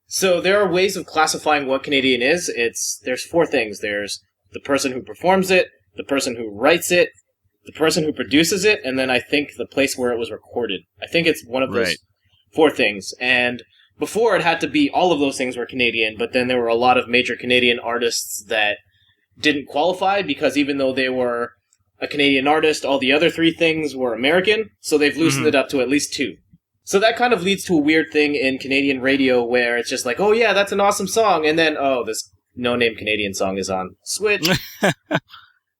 So there are ways of classifying what Canadian is. There's four things. There's the person who performs it, the person who writes it, the person who produces it, and then I think the place where it was recorded. I think it's one of those four things. And before it had to be all of those things were Canadian, but then there were a lot of major Canadian artists that didn't qualify because even though they were a Canadian artist, all the other three things were American, so they've loosened it up to at least two. So that kind of leads to a weird thing in Canadian radio where it's just like, oh yeah, that's an awesome song, and then, oh, this no-name Canadian song is on. Switch.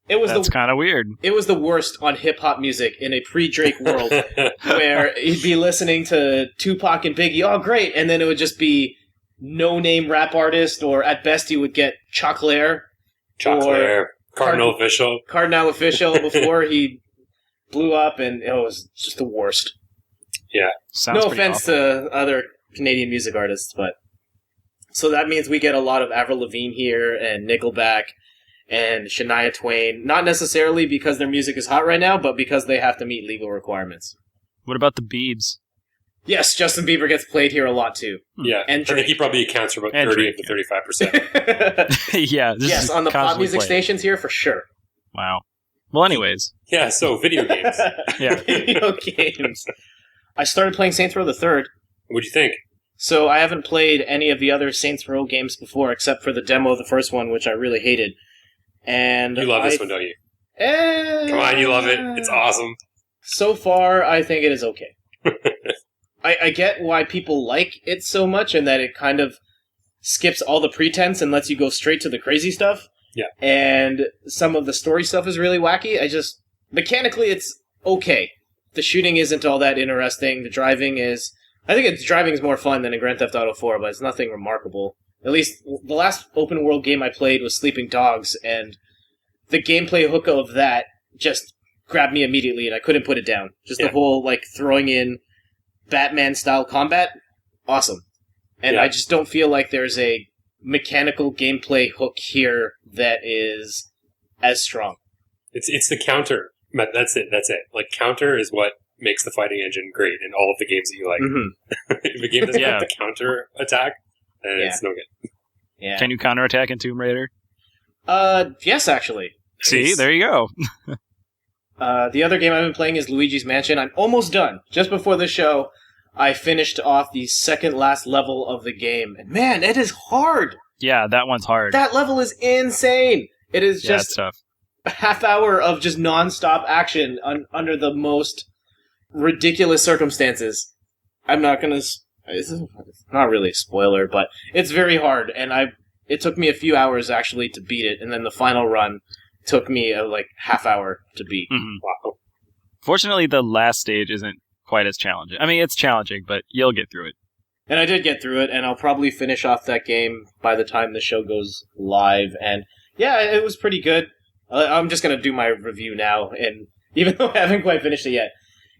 That's kind of weird. It was the worst on hip-hop music in a pre-Drake world where you'd be listening to Tupac and Biggie, oh great, and then it would just be no-name rap artist, or at best you would get Choclair. Cardinal Official before he blew up, and it was just the worst. Yeah. Sounds no offense to other Canadian music artists, but... So that means we get a lot of Avril Lavigne here, and Nickelback, and Shania Twain. Not necessarily because their music is hot right now, but because they have to meet legal requirements. What about the Biebs? Yes, Justin Bieber gets played here a lot, too. Yeah, and I think he probably accounts for about 30 of the 35%. Yeah. Yes, on the pop music stations here, for sure. Wow. Well, anyways. Yeah, so video games. Yeah. Video games. I started playing Saints Row the Third. What'd you think? So I haven't played any of the other Saints Row games before, except for the demo of the first one, which I really hated. And you love this one, don't you? Come on, you love it. It's awesome. So far, I think it is okay. I get why people like it so much, and that it kind of skips all the pretense and lets you go straight to the crazy stuff. Yeah. And some of the story stuff is really wacky. Mechanically, it's okay. The shooting isn't all that interesting. The driving is... I think driving is more fun than in Grand Theft Auto 4, but it's nothing remarkable. At least, the last open-world game I played was Sleeping Dogs, and the gameplay hook of that just grabbed me immediately, and I couldn't put it down. Just the whole, throwing in Batman-style combat, awesome. And I just don't feel like there's a mechanical gameplay hook here that is as strong. It's the counter. That's it. Counter is what makes the fighting engine great in all of the games that you like. Mm-hmm. If a game doesn't have the counter attack, and Yeah. it's no good. Yeah. Can you counterattack in Tomb Raider? Yes, actually. See, there you go. The other game I've been playing is Luigi's Mansion. I'm almost done. Just before the show, I finished off the second last level of the game. And man, it is hard! Yeah, that one's hard. That level is insane! It is yeah, it's just tough. a half hour of just non-stop action under the most ridiculous circumstances. I'm not gonna... It's not really a spoiler, but it's very hard, and it took me a few hours actually to beat it, and then the final run took me like half hour to beat. Mhm. Wow. Fortunately, the last stage isn't quite as challenging. I mean, it's challenging, but you'll get through it. And I did get through it, and I'll probably finish off that game by the time the show goes live. And yeah, it was pretty good. I'm just going to do my review now, and even though I haven't quite finished it yet,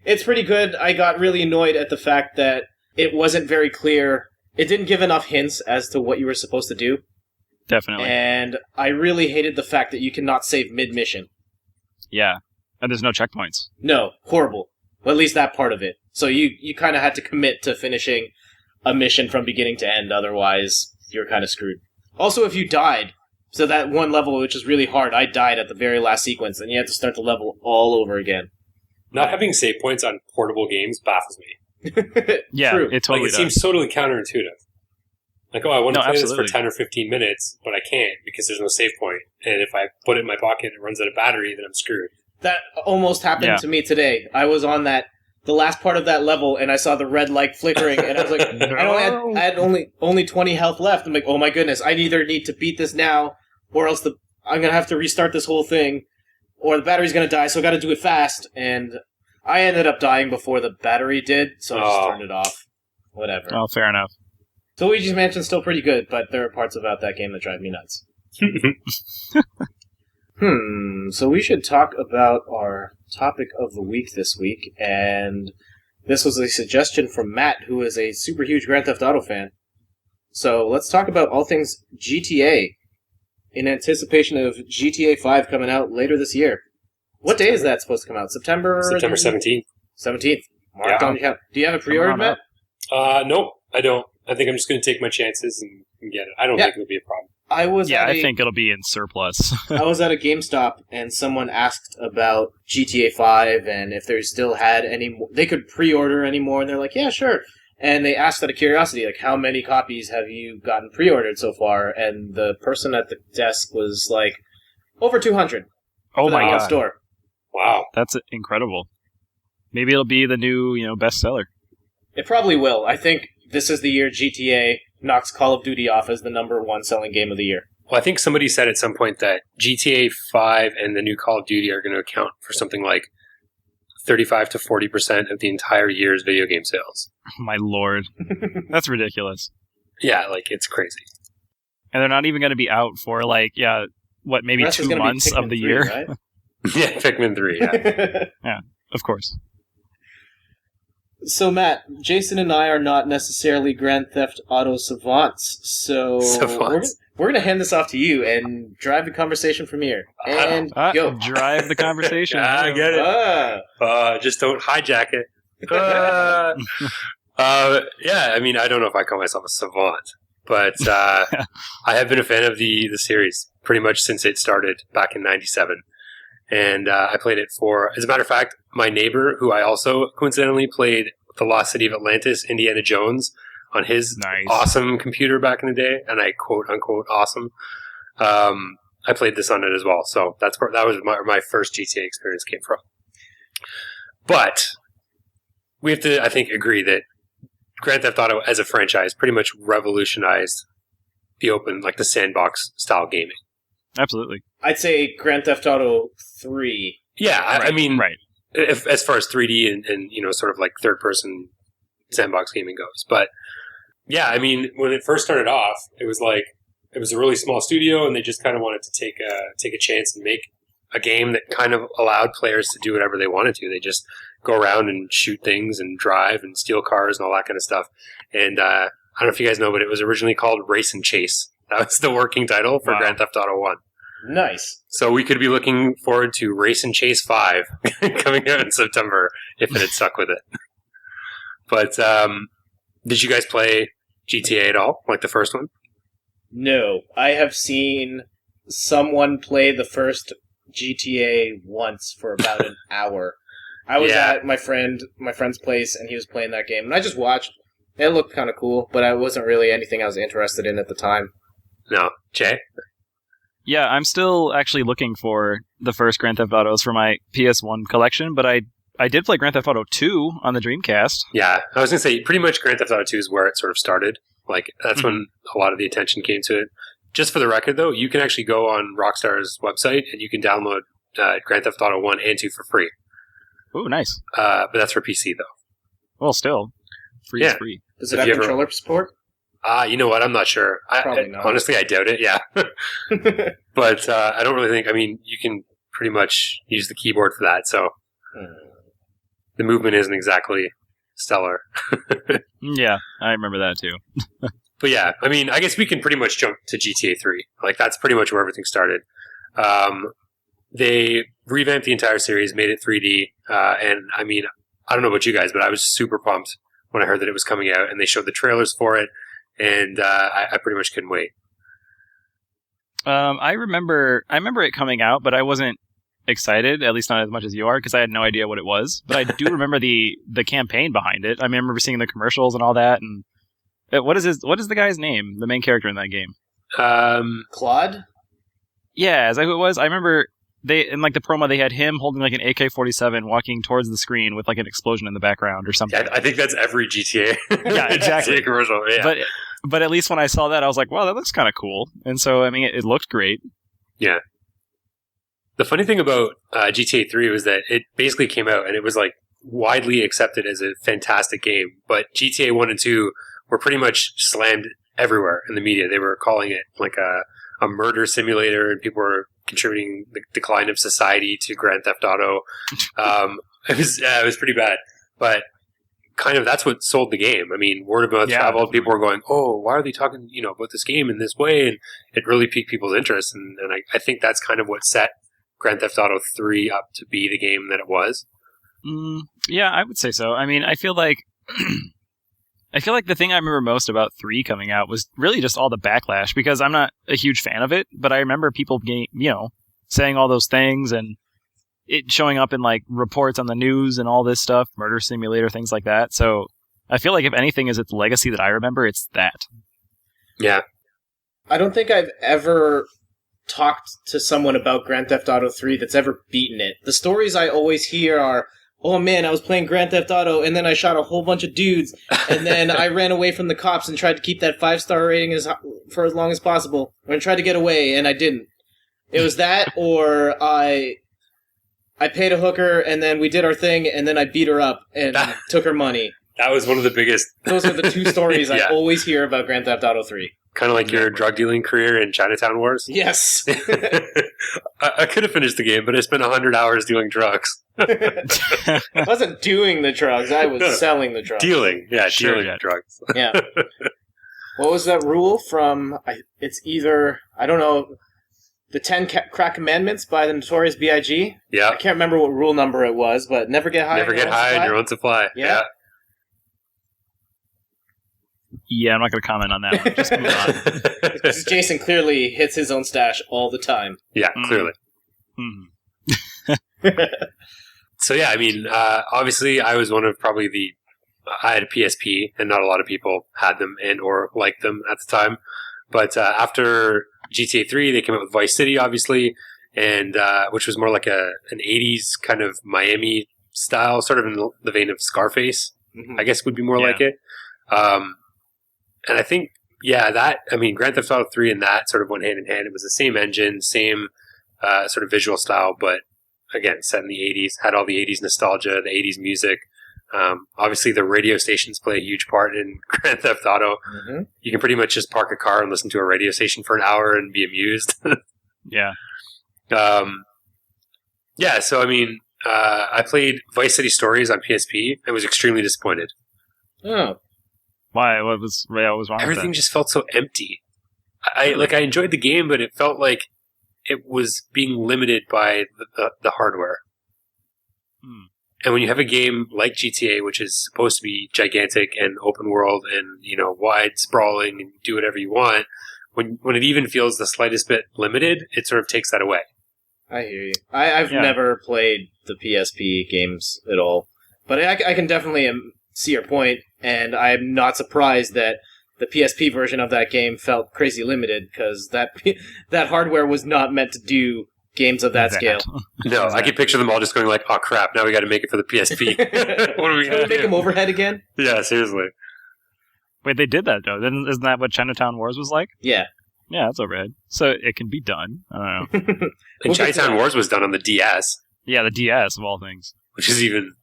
it's pretty good. I got really annoyed at the fact that it wasn't very clear. It didn't give enough hints as to what you were supposed to do. Definitely. And I really hated the fact that you cannot save mid-mission. Yeah. And there's no checkpoints. No, horrible. Well, at least that part of it. So you kind of had to commit to finishing a mission from beginning to end, otherwise you're kind of screwed. Also, if you died, so that one level, which is really hard, I died at the very last sequence, and you had to start the level all over again. Not having save points on portable games baffles me. Yeah, True. it totally Like, it does. seems totally counterintuitive. Like, I want to No, play absolutely. this for 10 or 15 minutes, but I can't because there's no save point. And if I put it in my pocket and it runs out of battery, then I'm screwed. That almost happened Yeah. to me today. I was on the last part of that level, and I saw the red light flickering, and I was like, I had only 20 health left. I'm like, oh my goodness, I either need to beat this now, or else I'm going to have to restart this whole thing, or the battery's going to die, so I got to do it fast. And I ended up dying before the battery did, so I just turned it off. Whatever. Oh, fair enough. So Luigi's Mansion's still pretty good, but there are parts about that game that drive me nuts. So we should talk about our topic of the week this week, and this was a suggestion from Matt, who is a super huge Grand Theft Auto fan. So let's talk about all things GTA, in anticipation of GTA 5 coming out later this year. What day is that supposed to come out? September 17th. 17th. Mark Yeah. down. Do you have it pre-ordered, Come on Matt? Nope, I don't. I think I'm just going to take my chances and get it. I don't Yeah. think it'll be a problem. I think it'll be in surplus. I was at a GameStop and someone asked about GTA 5 and if they still had any more, they could pre-order any more, and they're like, yeah, sure. And they asked out of curiosity, like, how many copies have you gotten pre-ordered so far? And the person at the desk was like, over 200. Oh for the my whole god. store. Wow. That's incredible. Maybe it'll be the new, bestseller. It probably will. I think this is the year GTA knocks Call of Duty off as the number one selling game of the year. Well, I think somebody said at some point that GTA 5 and the new Call of Duty are going to account for something like 35 to 40% of the entire year's video game sales. Oh, my lord. That's ridiculous. Yeah, like, it's crazy. And they're not even going to be out for, maybe The rest is 2 gonna be months of Pikmin the 3, year? right? Yeah, Pikmin 3, yeah. Of course. So, Matt, Jason and I are not necessarily Grand Theft Auto savants, so Savants. we're going to hand this off to you and drive the conversation from here. And go. Drive the conversation. I get it. Ah. Just don't hijack it. Yeah, I mean, I don't know if I call myself a savant, but I have been a fan of the series pretty much since it started back in '97. And I played it as a matter of fact, my neighbor, who I also coincidentally played The Lost City of Atlantis, Indiana Jones, on his Nice. awesome computer back in the day, and I quote unquote awesome. I played this on it as well, so that was my first GTA experience came from. But we have to, I think, agree that Grand Theft Auto as a franchise pretty much revolutionized the open, like the sandbox style gaming. Absolutely. I'd say Grand Theft Auto 3. Yeah, I mean, Right. as far as 3D and sort of like third person sandbox gaming goes. But yeah, I mean, when it first started off, it was a really small studio, and they just kind of wanted to take a chance and make a game that kind of allowed players to do whatever they wanted to. They just go around and shoot things and drive and steal cars and all that kind of stuff. And I don't know if you guys know, but it was originally called Race and Chase. That was the working title for Wow. Grand Theft Auto 1. Nice. So we could be looking forward to Race and Chase 5 coming out in September if it had stuck with it. But did you guys play GTA at all, like the first one? No, I have seen someone play the first GTA once for about an hour. I was at my friend's place, and he was playing that game, and I just watched. It looked kind of cool, but it wasn't really anything I was interested in at the time. No. Jay? Yeah, I'm still actually looking for the first Grand Theft Autos for my PS1 collection, but I did play Grand Theft Auto 2 on the Dreamcast. Yeah, I was going to say, pretty much Grand Theft Auto 2 is where it sort of started. Like, that's when a lot of the attention came to it. Just for the record, though, you can actually go on Rockstar's website, and you can download Grand Theft Auto 1 and 2 for free. Ooh, nice. But that's for PC, though. Well, still. Free is free. Does it have controller support? You know what? I'm not sure. Probably not. Honestly, I doubt it, yeah. But I don't really think... I mean, you can pretty much use the keyboard for that, so... The movement isn't exactly stellar. Yeah, I remember that too. But yeah, I mean, I guess we can pretty much jump to GTA 3. Like, that's pretty much where everything started. They revamped the entire series, made it 3D, and I mean, I don't know about you guys, but I was super pumped when I heard that it was coming out, and they showed the trailers for it, and I pretty much couldn't wait. I remember it coming out, but I wasn't excited, at least not as much as you are, because I had no idea what it was. But I do remember the campaign behind it. I remember seeing the commercials and all that. And what is the guy's name? The main character in that game? Claude? Yeah, is that who it was? I remember in like the promo they had him holding like an AK-47 walking towards the screen with like an explosion in the background or something. Yeah, I think that's every GTA. Yeah, exactly. GTA commercial. Yeah. But at least when I saw that, I was like, wow, that looks kind of cool. And so I mean, it looked great. Yeah. The funny thing about GTA 3 was that it basically came out and it was like widely accepted as a fantastic game, but GTA 1 and 2 were pretty much slammed everywhere in the media. They were calling it like a murder simulator, and people were contributing the decline of society to Grand Theft Auto. It was pretty bad, but kind of that's what sold the game. I mean, word of mouth traveled. People were going, "Oh, why are they talking about this game in this way?" And it really piqued people's interest, and I think that's kind of what set Grand Theft Auto 3 up to be the game that it was. Yeah, I would say so. I mean, I feel like the thing I remember most about 3 coming out was really just all the backlash, because I'm not a huge fan of it, but I remember people saying all those things and it showing up in like reports on the news and all this stuff, murder simulator, things like that. So I feel like if anything is its legacy that I remember, it's that. Yeah. I don't think I've ever talked to someone about Grand Theft Auto 3 that's ever beaten it. The stories I always hear are, oh man, I was playing Grand Theft Auto and then I shot a whole bunch of dudes and then I ran away from the cops and tried to keep that 5-star rating for as long as possible. And tried to get away and I didn't. It was that, or I paid a hooker and then we did our thing and then I beat her up and took her money. That was one of the biggest. Those are the two stories I always hear about Grand Theft Auto 3. Kind of like your drug dealing career in Chinatown Wars? Yes. I could have finished the game, but I spent 100 hours doing drugs. I wasn't doing the drugs, I was selling the drugs. Dealing drugs. Yeah. What was that rule from, it's either, I don't know, the 10 Crack Commandments by the Notorious B.I.G.? Yeah. I can't remember what rule number it was, but never get high on your own supply. Yeah. Yeah, I'm not going to comment on that one. Just move on. Because Jason clearly hits his own stash all the time. Yeah, clearly. So yeah, I mean, obviously I was one of probably I had a PSP, and not a lot of people had them and or liked them at the time. But after GTA 3, they came out with Vice City, obviously, and which was more like an 80s kind of Miami style, sort of in the vein of Scarface, I guess would be more like it. And I think, Grand Theft Auto 3 and that sort of went hand in hand. It was the same engine, same sort of visual style, but again, set in the 80s, had all the 80s nostalgia, the 80s music. Obviously, the radio stations play a huge part in Grand Theft Auto. You can pretty much just park a car and listen to a radio station for an hour and be amused. Yeah. So I mean, I played Vice City Stories on PSP and was extremely disappointed. Oh. Why? What was wrong with that? Everything just felt so empty. I enjoyed the game, but it felt like it was being limited by the hardware. And when you have a game like GTA, which is supposed to be gigantic and open world and, wide, sprawling, and do whatever you want, when it even feels the slightest bit limited, it sort of takes that away. I hear you. I've never played the PSP games at all, but I can definitely see your point, and I'm not surprised that the PSP version of that game felt crazy limited, because that hardware was not meant to do games of that scale. No, I can picture them all just going like, oh crap, now we got to make it for the PSP. What are we going to do? Make them overhead again? Yeah, seriously. Wait, they did that, though. Isn't that what Chinatown Wars was like? Yeah. Yeah, it's overhead. So it can be done. I don't know. And Chinatown Wars was done on the DS. Yeah, the DS, of all things. Which is even...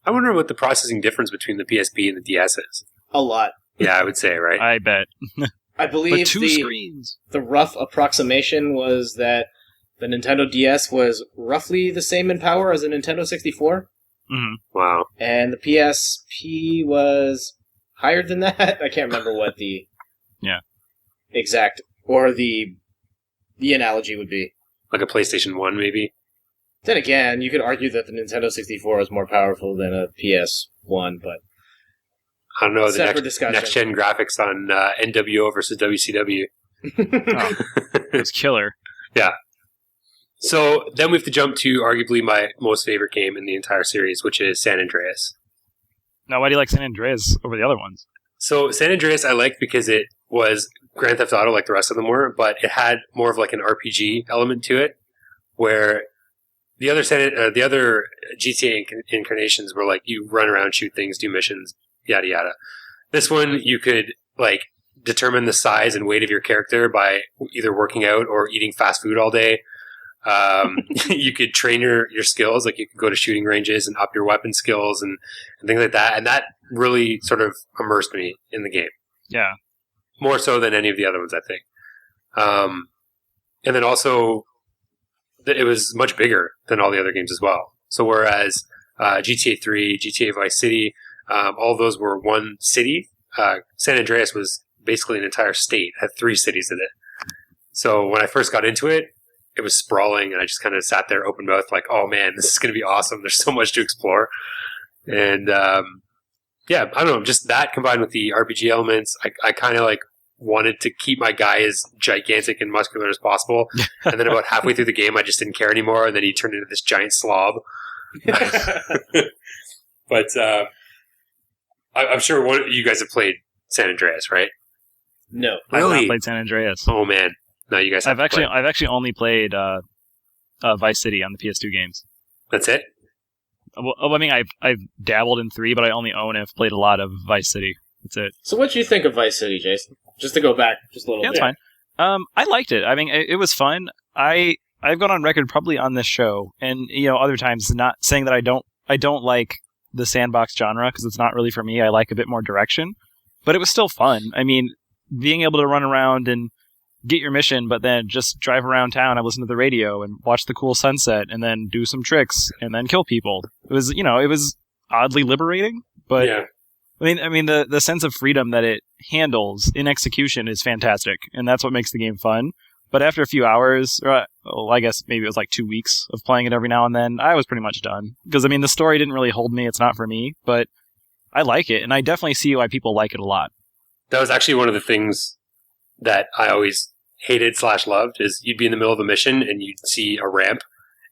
I wonder what the processing difference between the PSP and the DS is. A lot. Yeah, I would say, right? I bet. I believe screens. The rough approximation was that the Nintendo DS was roughly the same in power as a Nintendo 64. Mm-hmm. Wow. And the PSP was higher than that. I can't remember what the exact or the analogy would be. Like a PlayStation 1, maybe? Then again, you could argue that the Nintendo 64 is more powerful than a PS1, but I don't know, separate the discussion. next-gen graphics on NWO versus WCW. It was killer. Yeah. So then we have to jump to arguably my most favorite game in the entire series, which is San Andreas. Now, why do you like San Andreas over the other ones? So San Andreas I liked because it was Grand Theft Auto like the rest of them were, but it had more of like an RPG element to it, where the other GTA incarnations were like you run around, shoot things, do missions, yada yada. This one you could like determine the size and weight of your character by either working out or eating fast food all day. You could train your skills, like you could go to shooting ranges and up your weapon skills and things like that. And that really sort of immersed me in the game. Yeah. More so than any of the other ones, I think. And then also, it was much bigger than all the other games as well. So whereas GTA 3, GTA Vice City, all of those were one city, San Andreas was basically an entire state, had 3 cities in it. So when I first got into it, it was sprawling, and I just kind of sat there open mouthed like, oh man, this is going to be awesome. There's so much to explore. And yeah, I don't know, just that combined with the RPG elements, I kind of like wanted to keep my guy as gigantic and muscular as possible. And then about halfway through the game, I just didn't care anymore, and then he turned into this giant slob. But I'm sure one of you guys have played San Andreas, right? No. I've not played San Andreas. Oh man. No, you guys have I've actually only played Vice City on the PS2 games. That's it? Well, I mean, I've dabbled in 3, but I only own and have played a lot of Vice City. That's it. So what do you think of Vice City, Jason? Just to go back just a little bit. Yeah, that's fine. I liked it. I mean, it was fun. I've gone on record probably on this show and, other times not saying that I don't like the sandbox genre because it's not really for me. I like a bit more direction, but it was still fun. I mean, being able to run around and get your mission, but then just drive around town and listen to the radio and watch the cool sunset and then do some tricks and then kill people. It was, it was oddly liberating, but yeah. I mean, the sense of freedom that it handles in execution is fantastic, and that's what makes the game fun. But after a few hours, or I guess maybe it was like 2 weeks of playing it every now and then, I was pretty much done. Because, I mean, the story didn't really hold me. It's not for me, but I like it, and I definitely see why people like it a lot. That was actually one of the things that I always hated/loved, is you'd be in the middle of a mission and you'd see a ramp,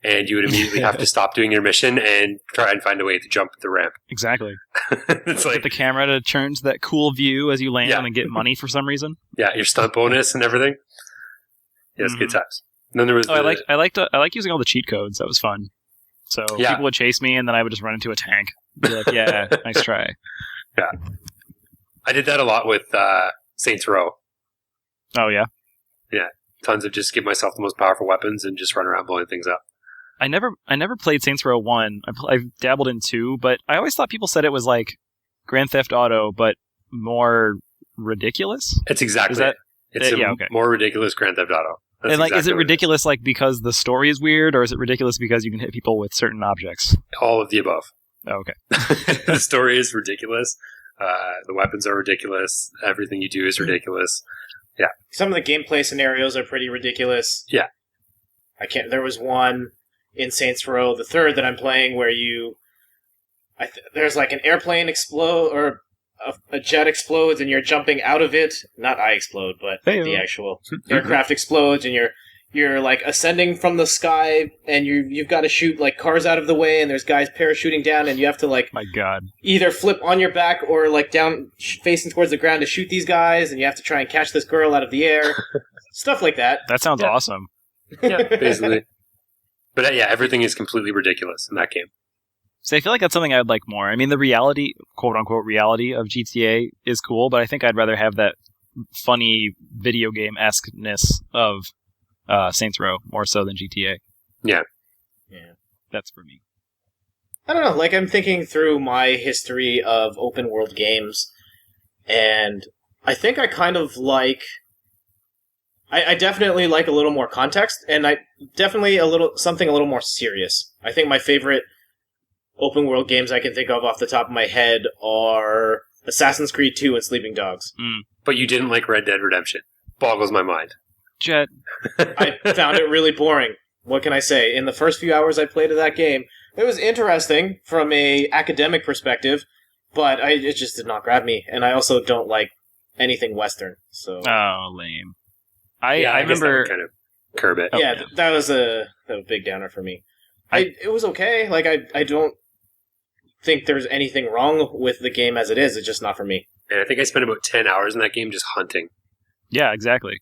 and you would immediately have to stop doing your mission and try and find a way to jump the ramp. Exactly. It's like get the camera to turn to that cool view as you land and get money for some reason. Yeah, your stunt bonus and everything. Yes, good times. And then there was I like using all the cheat codes. That was fun. So people would chase me, and then I would just run into a tank. Be like, yeah, nice try. Yeah. I did that a lot with Saints Row. Oh, yeah? Yeah. Tons of just give myself the most powerful weapons and just run around blowing things up. I never played Saints Row 1. I've dabbled in 2, but I always thought people said it was like Grand Theft Auto, but more ridiculous. It's exactly it. It's more ridiculous Grand Theft Auto. That's and like, exactly is it ridiculous like because the story is weird, or is it ridiculous because you can hit people with certain objects? All of the above. Oh, okay. The story is ridiculous. The weapons are ridiculous. Everything you do is ridiculous. Yeah. Some of the gameplay scenarios are pretty ridiculous. Yeah. There was one in Saints Row the Third that I'm playing where you there's like an airplane explode or a jet explodes and you're jumping out of it. Not I explode, but the actual aircraft explodes and you're like ascending from the sky and you've got to shoot like cars out of the way and there's guys parachuting down and you have to like My God. either flip on your back or like down facing towards the ground to shoot these guys and you have to try and catch this girl out of the air. Stuff like that. That sounds awesome. Yeah, basically. But yeah, everything is completely ridiculous in that game. So I feel like that's something I'd like more. I mean, the reality, quote unquote, reality of GTA is cool, but I think I'd rather have that funny video game esque-ness of Saints Row more so than GTA. Yeah. That's for me. I don't know, like I'm thinking through my history of open world games, and I think I kind of like... I definitely like a little more context, and I definitely something a little more serious. I think my favorite open world games I can think of off the top of my head are Assassin's Creed 2 and Sleeping Dogs. But you didn't like Red Dead Redemption. Boggles my mind. Jett. I found it really boring. What can I say? In the first few hours I played of that game, it was interesting from a academic perspective, but it just did not grab me. And I also don't like anything Western. So Oh, lame. I guess that remember would kind of curb it. yeah, that was a big downer for me. It was okay. Like I don't think there's anything wrong with the game as it is. It's just not for me. And I think I spent about 10 hours in that game just hunting. Yeah, exactly.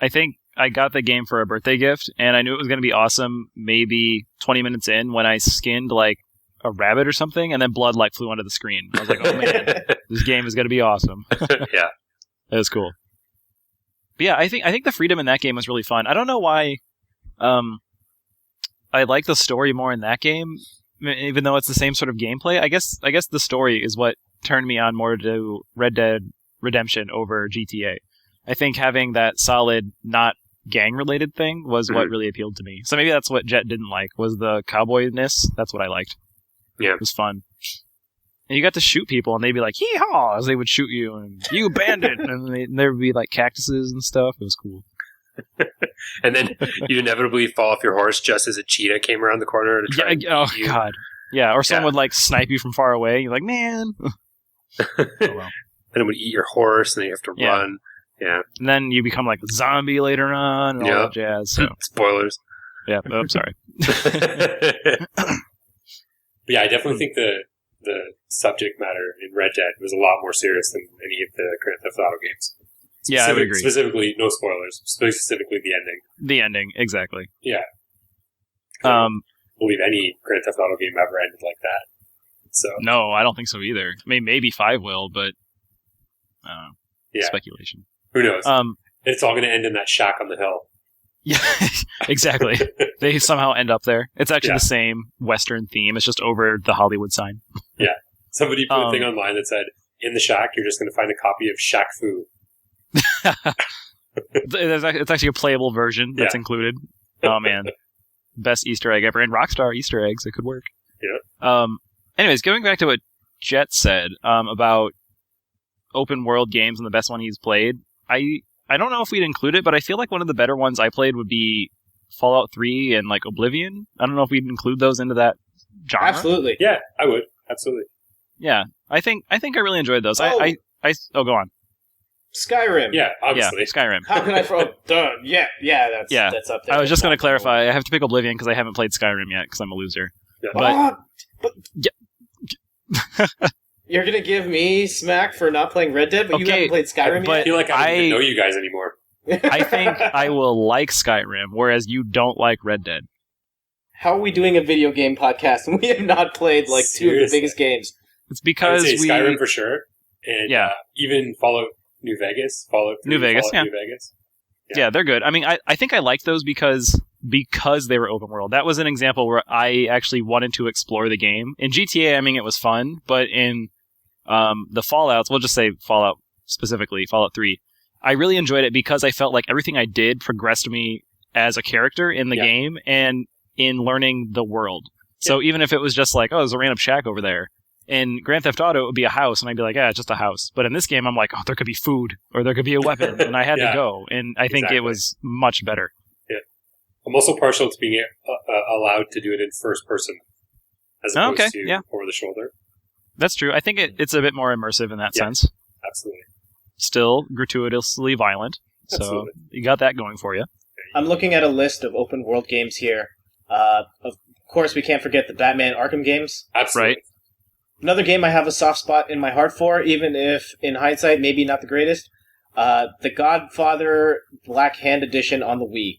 I think I got the game for a birthday gift, and I knew it was going to be awesome maybe 20 minutes in when I skinned, like, a rabbit or something, and then blood, like, flew onto the screen. I was like, oh, man, this game is going to be awesome. Yeah. It was cool. But yeah, I think the freedom in that game was really fun. I don't know why I like the story more in that game, even though it's the same sort of gameplay. I guess the story is what turned me on more to Red Dead Redemption over GTA. I think having that solid, not gang-related thing was what really appealed to me. So maybe that's what Jett didn't like, was the cowboy-ness. That's what I liked. Yeah. It was fun. And you got to shoot people, and they'd be like, hee-haw, as they would shoot you, and you bandit! And there would be, like, cactuses and stuff. It was cool. And then you'd inevitably fall off your horse just as a cheetah came around the corner to try you. God. Yeah, or someone would, like, snipe you from far away. You're like, man! Oh, well. Then it would eat your horse, and then you have to run. Yeah. And then you become, like, a zombie later on, and all that jazz. So. Spoilers. Yeah, I'm sorry. But yeah, I definitely think the subject matter in Red Dead was a lot more serious than any of the Grand Theft Auto games. Yeah, I would agree. Specifically, no spoilers. Specifically, the ending. The ending, exactly. Yeah. I don't believe any Grand Theft Auto game ever ended like that. So no, I don't think so either. I mean, maybe 5 will, but I don't know. Yeah. Speculation. Who knows? It's all going to end in that shack on the hill. Yeah, exactly. They somehow end up there. It's actually the same Western theme. It's just over the Hollywood sign. Yeah. Somebody put a thing online that said, in the shack, you're just going to find a copy of Shaq Fu. It's actually a playable version that's included. Oh, man. Best Easter egg ever. And Rockstar Easter eggs. It could work. Yeah. Anyways, going back to what Jett said about open world games and the best one he's played, I don't know if we'd include it, but I feel like one of the better ones I played would be Fallout 3 and like Oblivion. I don't know if we'd include those into that genre. Absolutely. Yeah, I would. Absolutely. Yeah, I think I really enjoyed those. Go on. Skyrim. Yeah, obviously. Yeah, Skyrim. How can I throw? That's up there. I was just going to clarify. I have to pick Oblivion because I haven't played Skyrim yet because I'm a loser. Yeah. You're going to give me smack for not playing Red Dead, but you haven't played Skyrim yet? I feel like I don't even know you guys anymore. I think I will like Skyrim, whereas you don't like Red Dead. How are we doing a video game podcast and we have not played like two of the biggest games? It's because I would say Skyrim for sure, and even Fallout New Vegas. New Vegas. Yeah, they're good. I mean, I think I like those because they were open world. That was an example where I actually wanted to explore the game. In GTA, I mean, it was fun, but in the Fallouts, we'll just say Fallout specifically, Fallout 3, I really enjoyed it because I felt like everything I did progressed me as a character in the game and in learning the world. So even if it was just like, oh, there's a random shack over there. In Grand Theft Auto, it would be a house, and I'd be like, it's just a house. But in this game, I'm like, oh, there could be food, or there could be a weapon, and I had to go. And I think it was much better. Yeah. I'm also partial to being allowed to do it in first person. as opposed Okay, to yeah. over the shoulder. That's true. I think it's a bit more immersive in that sense. Absolutely. Still gratuitously violent. So Absolutely. you got that going for you. I'm looking at a list of open world games here. Of course, we can't forget the Batman Arkham games. Absolutely. Right. Another game I have a soft spot in my heart for, even if, in hindsight, maybe not the greatest. The Godfather Black Hand Edition on the Wii.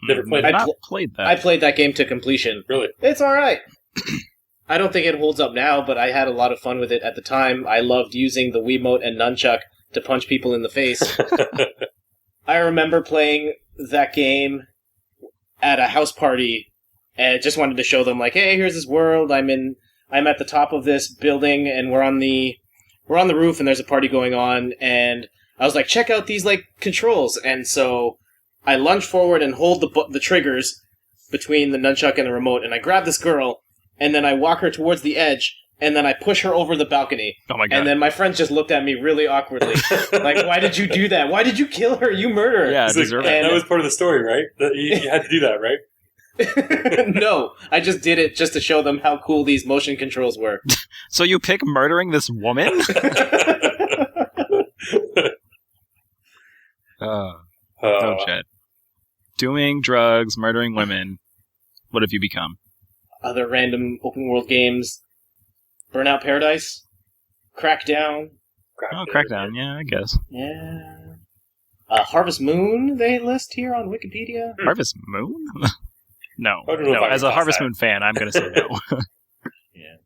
Never played I've it. not played that. I played that game to completion. Really? It's alright. I don't think it holds up now, but I had a lot of fun with it at the time. I loved using the Wiimote and Nunchuck to punch people in the face. I remember playing that game at a house party and just wanted to show them, like, hey, here's this world. I'm at the top of this building and we're on the roof and there's a party going on, and I was like, check out these like controls. And so I lunge forward and hold the triggers between the nunchuck and the remote, and I grab this girl and then I walk her towards the edge, and then I push her over the balcony. Oh my god. And then my friends just looked at me really awkwardly. Like, why did you do that? Why did you kill her? You murderer. Yeah, It's like, deserve it. that was part of the story, right? You had to do that, right? No, I just did it just to show them how cool these motion controls were. So you pick murdering this woman? Oh, Jett. Doing drugs, murdering women. What have you become? Other random open world games. Burnout Paradise. Crackdown. Oh, Crackdown. Yeah, I guess. Yeah. Harvest Moon, they list here on Wikipedia. Harvest Moon? No. I don't know if I As can a toss Harvest that. Moon fan, I'm going to say no. Yeah.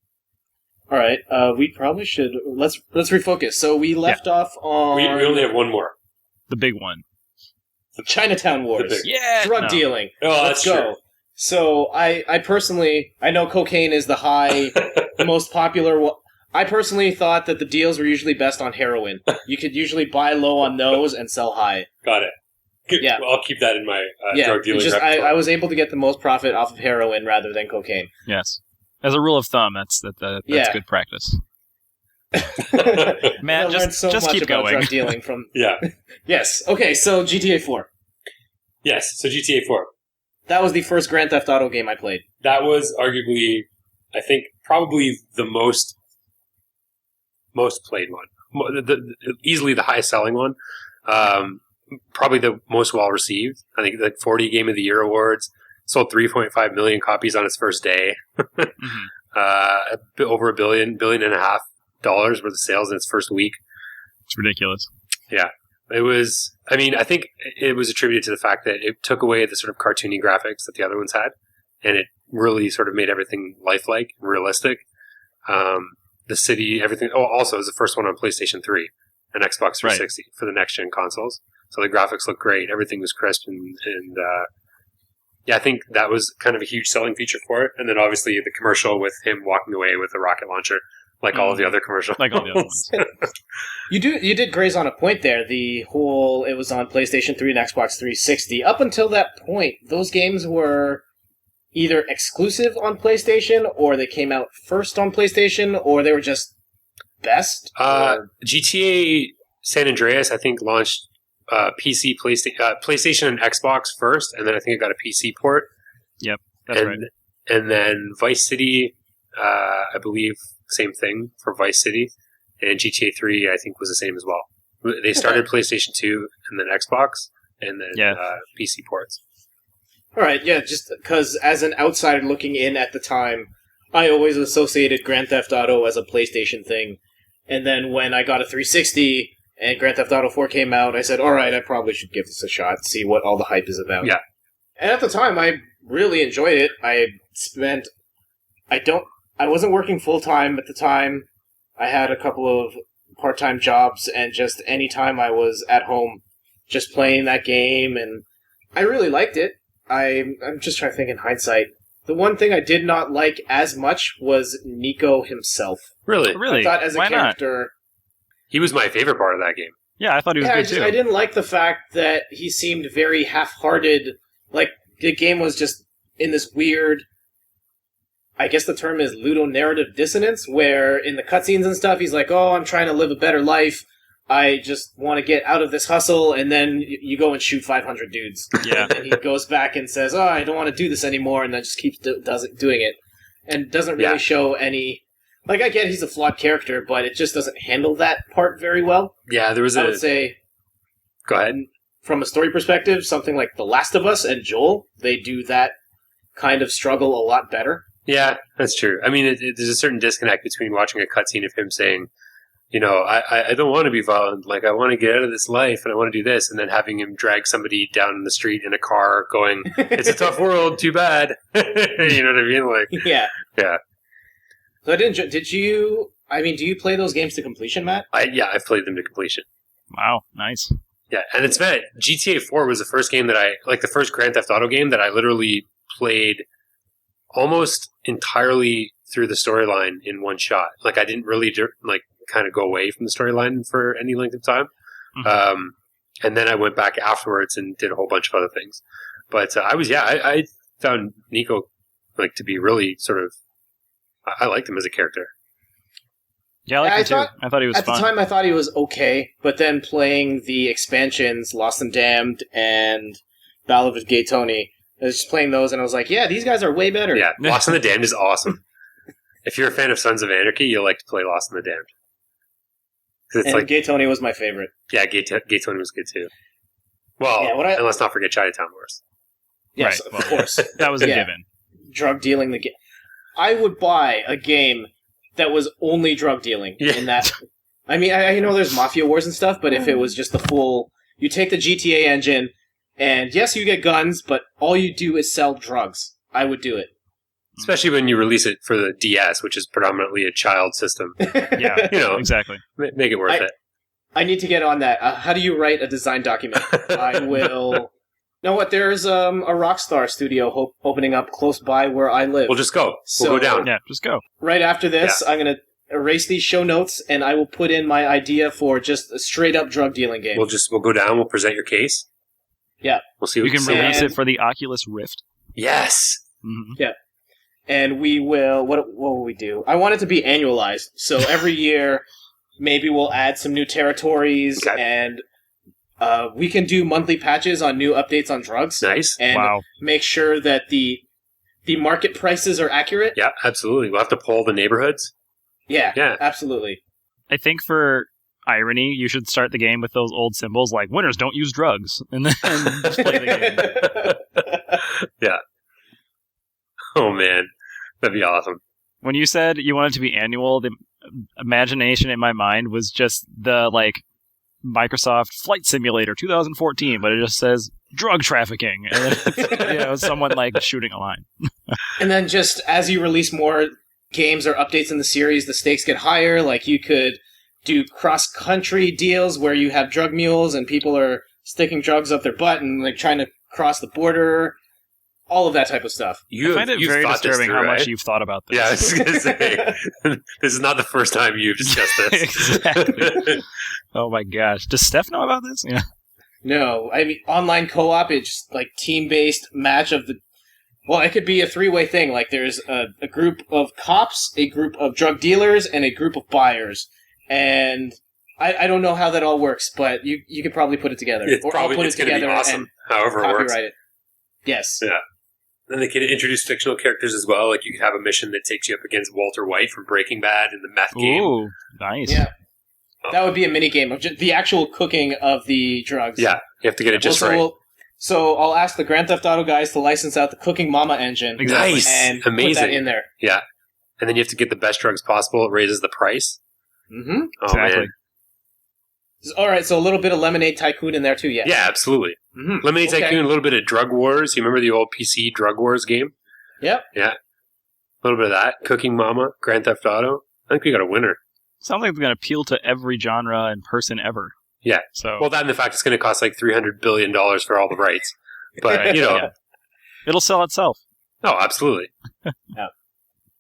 All right. We probably should let's refocus. So we left off on We only have one more. The big one. Chinatown Wars. Yeah! Drug No. dealing. Oh, Let's that's go. true. So I personally, I know cocaine is the high, most popular one. I personally thought that the deals were usually best on heroin. You could usually buy low on those and sell high. Got it. Good. Yeah. Well, I'll keep that in my Yeah, drug dealing just repertoire. I was able to get the most profit off of heroin rather than cocaine. Yes. As a rule of thumb, that's Yeah. good practice. I Matt, learned so just much keep about going. drug dealing from. Yeah. Yes. Okay. So GTA 4. Yes. So GTA 4. That was the first Grand Theft Auto game I played. That was arguably, I think, probably the most played one. Easily the highest selling one. Probably the most well received. I think like 40 Game of the Year awards. Sold 3.5 million copies on its first day. Mhm. Over $1 billion and a half dollars worth of sales in its first week. It's ridiculous. It was, I mean, I think it was attributed to the fact that it took away the sort of cartoony graphics that the other ones had, and it really sort of made everything lifelike, realistic. The city, everything. Oh, also, it was the first one on PlayStation 3 and Xbox 360 for the next gen consoles. So the graphics looked great. Everything was crisp, and yeah, I think that was kind of a huge selling feature for it. And then obviously the commercial with him walking away with a rocket launcher, like all of the other commercials. Like all the other ones. You did graze on a point there. The whole it was on PlayStation 3 and Xbox 360. Up until that point, those games were either exclusive on PlayStation, or they came out first on PlayStation, or they were just best. GTA San Andreas, I think, launched PC, PlayStation, and Xbox first, and then I think it got a PC port. That's right. And then Vice City, I believe, same thing for Vice City. And GTA 3, I think, was the same as well. They started PlayStation 2 and then Xbox, and then PC ports. All right, yeah, just because as an outsider looking in at the time, I always associated Grand Theft Auto as a PlayStation thing. And then when I got a 360 and Grand Theft Auto 4 came out, I said, all right, I probably should give this a shot, see what all the hype is about. Yeah. And at the time, I really enjoyed it. I wasn't working full-time at the time. I had a couple of part-time jobs, and just any time I was at home just playing that game, and I really liked it. I'm just trying to think in hindsight. The one thing I did not like as much was Nico himself. Really? Really? I thought as a Why not? character... He was my favorite part of that game. Yeah, I thought he was good too. I didn't like the fact that he seemed very half-hearted. Like, the game was just in this weird... I guess the term is ludonarrative dissonance, where in the cutscenes and stuff, he's like, oh, I'm trying to live a better life. I just want to get out of this hustle, and then you go and shoot 500 dudes. Yeah. And he goes back and says, oh, I don't want to do this anymore, and then just keeps doing it. and doesn't really show any. Like, I get he's a flawed character, but it just doesn't handle that part very well. Yeah, there was I would say. Go ahead. From a story perspective, something like The Last of Us and Joel, they do that kind of struggle a lot better. Yeah, that's true. I mean, there's a certain disconnect between watching a cutscene of him saying, I don't want to be violent. Like, I want to get out of this life and I want to do this. And then having him drag somebody down the street in a car going, it's a tough world, too bad. You know what I mean? Like, yeah. Yeah. So do you play those games to completion, Matt? I've played them to completion. Wow, nice. Yeah, and it's bad. GTA 4 was the first game the first Grand Theft Auto game that I literally played almost entirely through the storyline in one shot. Like, I didn't really kind of go away from the storyline for any length of time. Mm-hmm. And then I went back afterwards and did a whole bunch of other things. But I found Nico to be really sort of, I liked him as a character. Yeah, I liked him too. I thought he was fun. At the time, I thought he was okay, but then playing the expansions, Lost and Damned and Battle of Gay Tony, I was just playing those and I was like, yeah, these guys are way better. Yeah, Lost and the Damned is awesome. If you're a fan of Sons of Anarchy, you'll like to play Lost and the Damned. And Gay Tony was my favorite. Yeah, Gay Tony was good too. Well, and let's not forget Chinatown Wars. Yes, right, of course. That was a given. Drug dealing, the game. I would buy a game that was only drug dealing in that. I mean, I know there's Mafia Wars and stuff, but if it was just the full... You take the GTA engine, and yes, you get guns, but all you do is sell drugs. I would do it. Especially when you release it for the DS, which is predominantly a child system. Yeah, exactly. Make it worth it. I need to get on that. How do you write a design document? I will... You know what? There's a Rockstar studio opening up close by where I live. We'll just go. We'll go down. Yeah, just go. Right after this, I'm going to erase these show notes, and I will put in my idea for just a straight-up drug dealing game. We'll go down. We'll present your case. Yeah. We'll see. You can release it for the Oculus Rift. Yes. Mm-hmm. Yeah. And we will... What will we do? I want it to be annualized. So every year, maybe we'll add some new territories, and... we can do monthly patches on new updates on drugs. Nice. And make sure that the market prices are accurate. Yeah, absolutely. We'll have to poll the neighborhoods. Yeah, absolutely. I think for irony, you should start the game with those old symbols like winners don't use drugs, and then just play the game. Yeah. Oh, man. That'd be awesome. When you said you wanted to be annual, the imagination in my mind was just the, Microsoft Flight Simulator 2014, but it just says drug trafficking, and then someone shooting a line. And then just as you release more games or updates in the series, the stakes get higher. Like you could do cross-country deals where you have drug mules and people are sticking drugs up their butt and trying to cross the border. All of that type of stuff. I find it very disturbing how much you've thought about this. Yeah, I was going to say, this is not the first time you've discussed this. Exactly. Oh my gosh. Does Steph know about this? Yeah. No. I mean, online co-op, it's team-based match of the... Well, it could be a three-way thing. There's a group of cops, a group of drug dealers, and a group of buyers. And I don't know how that all works, but you could probably put it together. I'll put it together be awesome, and however it works. It. Yes. Yeah. Then they can introduce fictional characters as well. You could have a mission that takes you up against Walter White from Breaking Bad in the meth game. Ooh, nice. Yeah. That would be a mini game of the actual cooking of the drugs. Yeah, you have to get it just right. So I'll ask the Grand Theft Auto guys to license out the Cooking Mama engine. Exactly. Nice. And amazing. Put that in there. Yeah. And then you have to get the best drugs possible. It raises the price. Mm-hmm. Oh, exactly. Man. All right, so a little bit of Lemonade Tycoon in there too, yeah. Yeah, absolutely. Mm-hmm. Lemonade Tycoon, a little bit of Drug Wars. You remember the old PC Drug Wars game? Yep. Yeah. A little bit of that. Cooking Mama, Grand Theft Auto. I think we got a winner. Sounds like it's going to appeal to every genre and person ever. Yeah. So. Well, that and the fact it's going to cost $300 billion for all the rights. But, Yeah. It'll sell itself. Oh, absolutely. Yeah.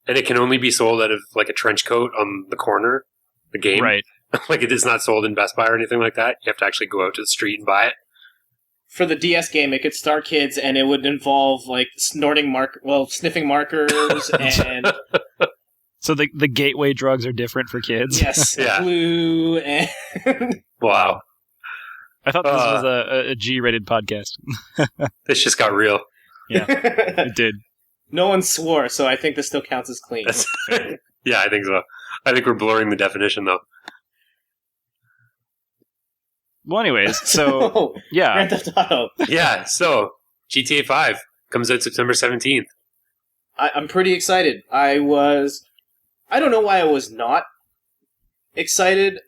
And it can only be sold out of a trench coat on the corner, the game. Right. It is not sold in Best Buy or anything like that. You have to actually go out to the street and buy it. For the DS game, it could star kids, and it would involve sniffing markers and. So the gateway drugs are different for kids. Yes, yeah. Glue and. Wow. I thought this was a G-rated podcast. This just got real. Yeah, it did. No one swore, so I think this still counts as clean. Yeah, I think so. I think we're blurring the definition, though. Well, anyways, so yeah, Grand Theft Auto. Yeah, so GTA 5 comes out September 17th. I'm pretty excited. I don't know why I was not excited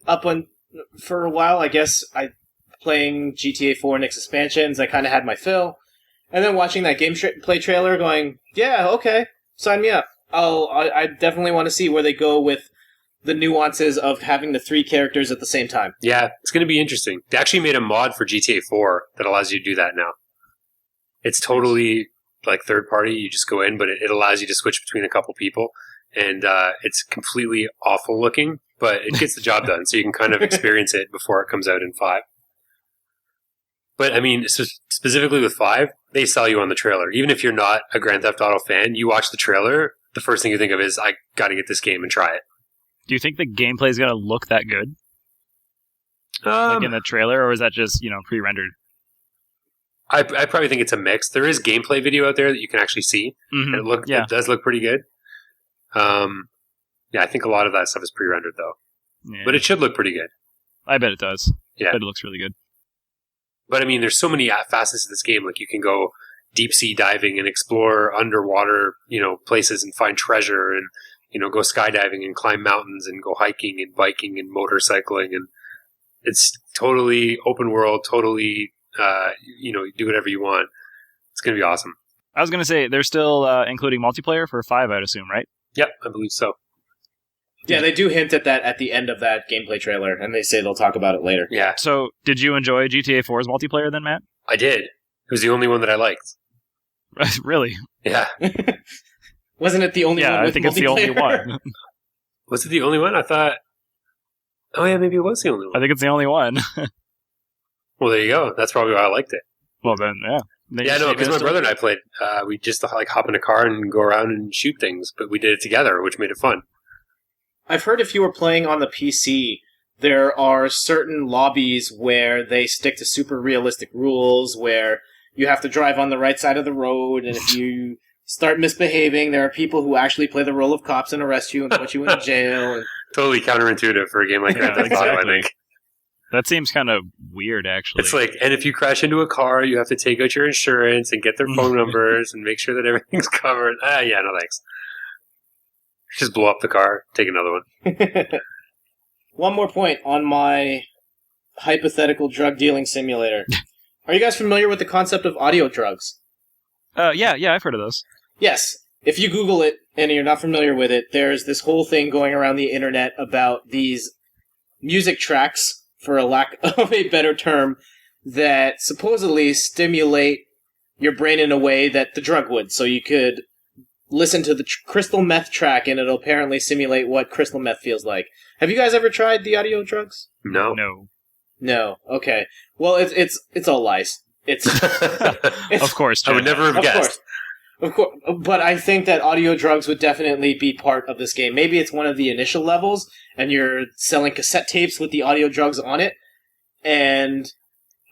for a while. I guess playing GTA 4 and its expansions, I kind of had my fill. And then watching that gameplay trailer going, yeah, okay, sign me up. I definitely want to see where they go with the nuances of having the 3 characters at the same time. Yeah, it's going to be interesting. They actually made a mod for GTA 4 that allows you to do that now. It's totally like third party. You just go in, but it allows you to switch between a couple people. And it's completely awful looking, but it gets the job done. So you can kind of experience it before it comes out in 5. But I mean, specifically with 5, they sell you on the trailer. Even if you're not a Grand Theft Auto fan, you watch the trailer, the first thing you think of is, I got to get this game and try it. do you think the gameplay is going to look that good? Like in the trailer, or is that just, pre-rendered? I probably think it's a mix. There is gameplay video out there that you can actually see. Mm-hmm. And it does look pretty good. Yeah, I think a lot of that stuff is pre-rendered, though. Yeah. But it should look pretty good. I bet it does. Yeah. I bet it looks really good. But I mean, there's so many facets of this game. Like, you can go deep sea diving and explore underwater, places and find treasure, and go skydiving and climb mountains and go hiking and biking and motorcycling, and it's totally open world. Totally, do whatever you want. It's gonna be awesome. I was going to say they're still including multiplayer for 5, I'd assume, right? Yep, I believe so. Yeah, they do hint at that at the end of that gameplay trailer, and they say they'll talk about it later. Yeah, So, did you enjoy GTA 4's multiplayer then, Matt? I did. It was the only one that I liked. Really? Yeah. Wasn't it the only one Yeah, with I think it's the only multiplayer? one. Was it the only one? I thought... Oh, yeah, maybe it was the only one. I think it's the only one. Well, there you go. That's probably why I liked it. Well, then, yeah. Then Yeah, you no, say because my that's brother and I played. We just hop in a car and go around and shoot things, but we did it together, which made it fun. I've heard if you were playing on the PC, there are certain lobbies where they stick to super realistic rules, where you have to drive on the right side of the road, and if you start misbehaving, there are people who actually play the role of cops and arrest you and put you in jail. And Totally counterintuitive for a game like Grand Theft Auto, I exactly. think. That seems kind of weird, actually. It's like, and if you crash into a car, you have to take out your insurance and get their phone numbers and make sure that everything's covered. Yeah, no thanks. Just blow up the car, take another one. one more point on my hypothetical drug dealing simulator. Are you guys familiar with the concept of audio drugs? Yeah, I've heard of those. Yes. If you Google it and you're not familiar with it, there's this whole thing going around the internet about these music tracks, for a lack of a better term, that supposedly stimulate your brain in a way that the drug would. So you could listen to the crystal meth track and it'll apparently simulate what crystal meth feels like. Have you guys ever tried the audio drugs? No. No. Okay. Well, it's all lies. It's Of course, I would Jett. never have guessed. Of course, but I think that audio drugs would definitely be part of this game. Maybe it's one of the initial levels, and you're selling cassette tapes with the audio drugs on it, and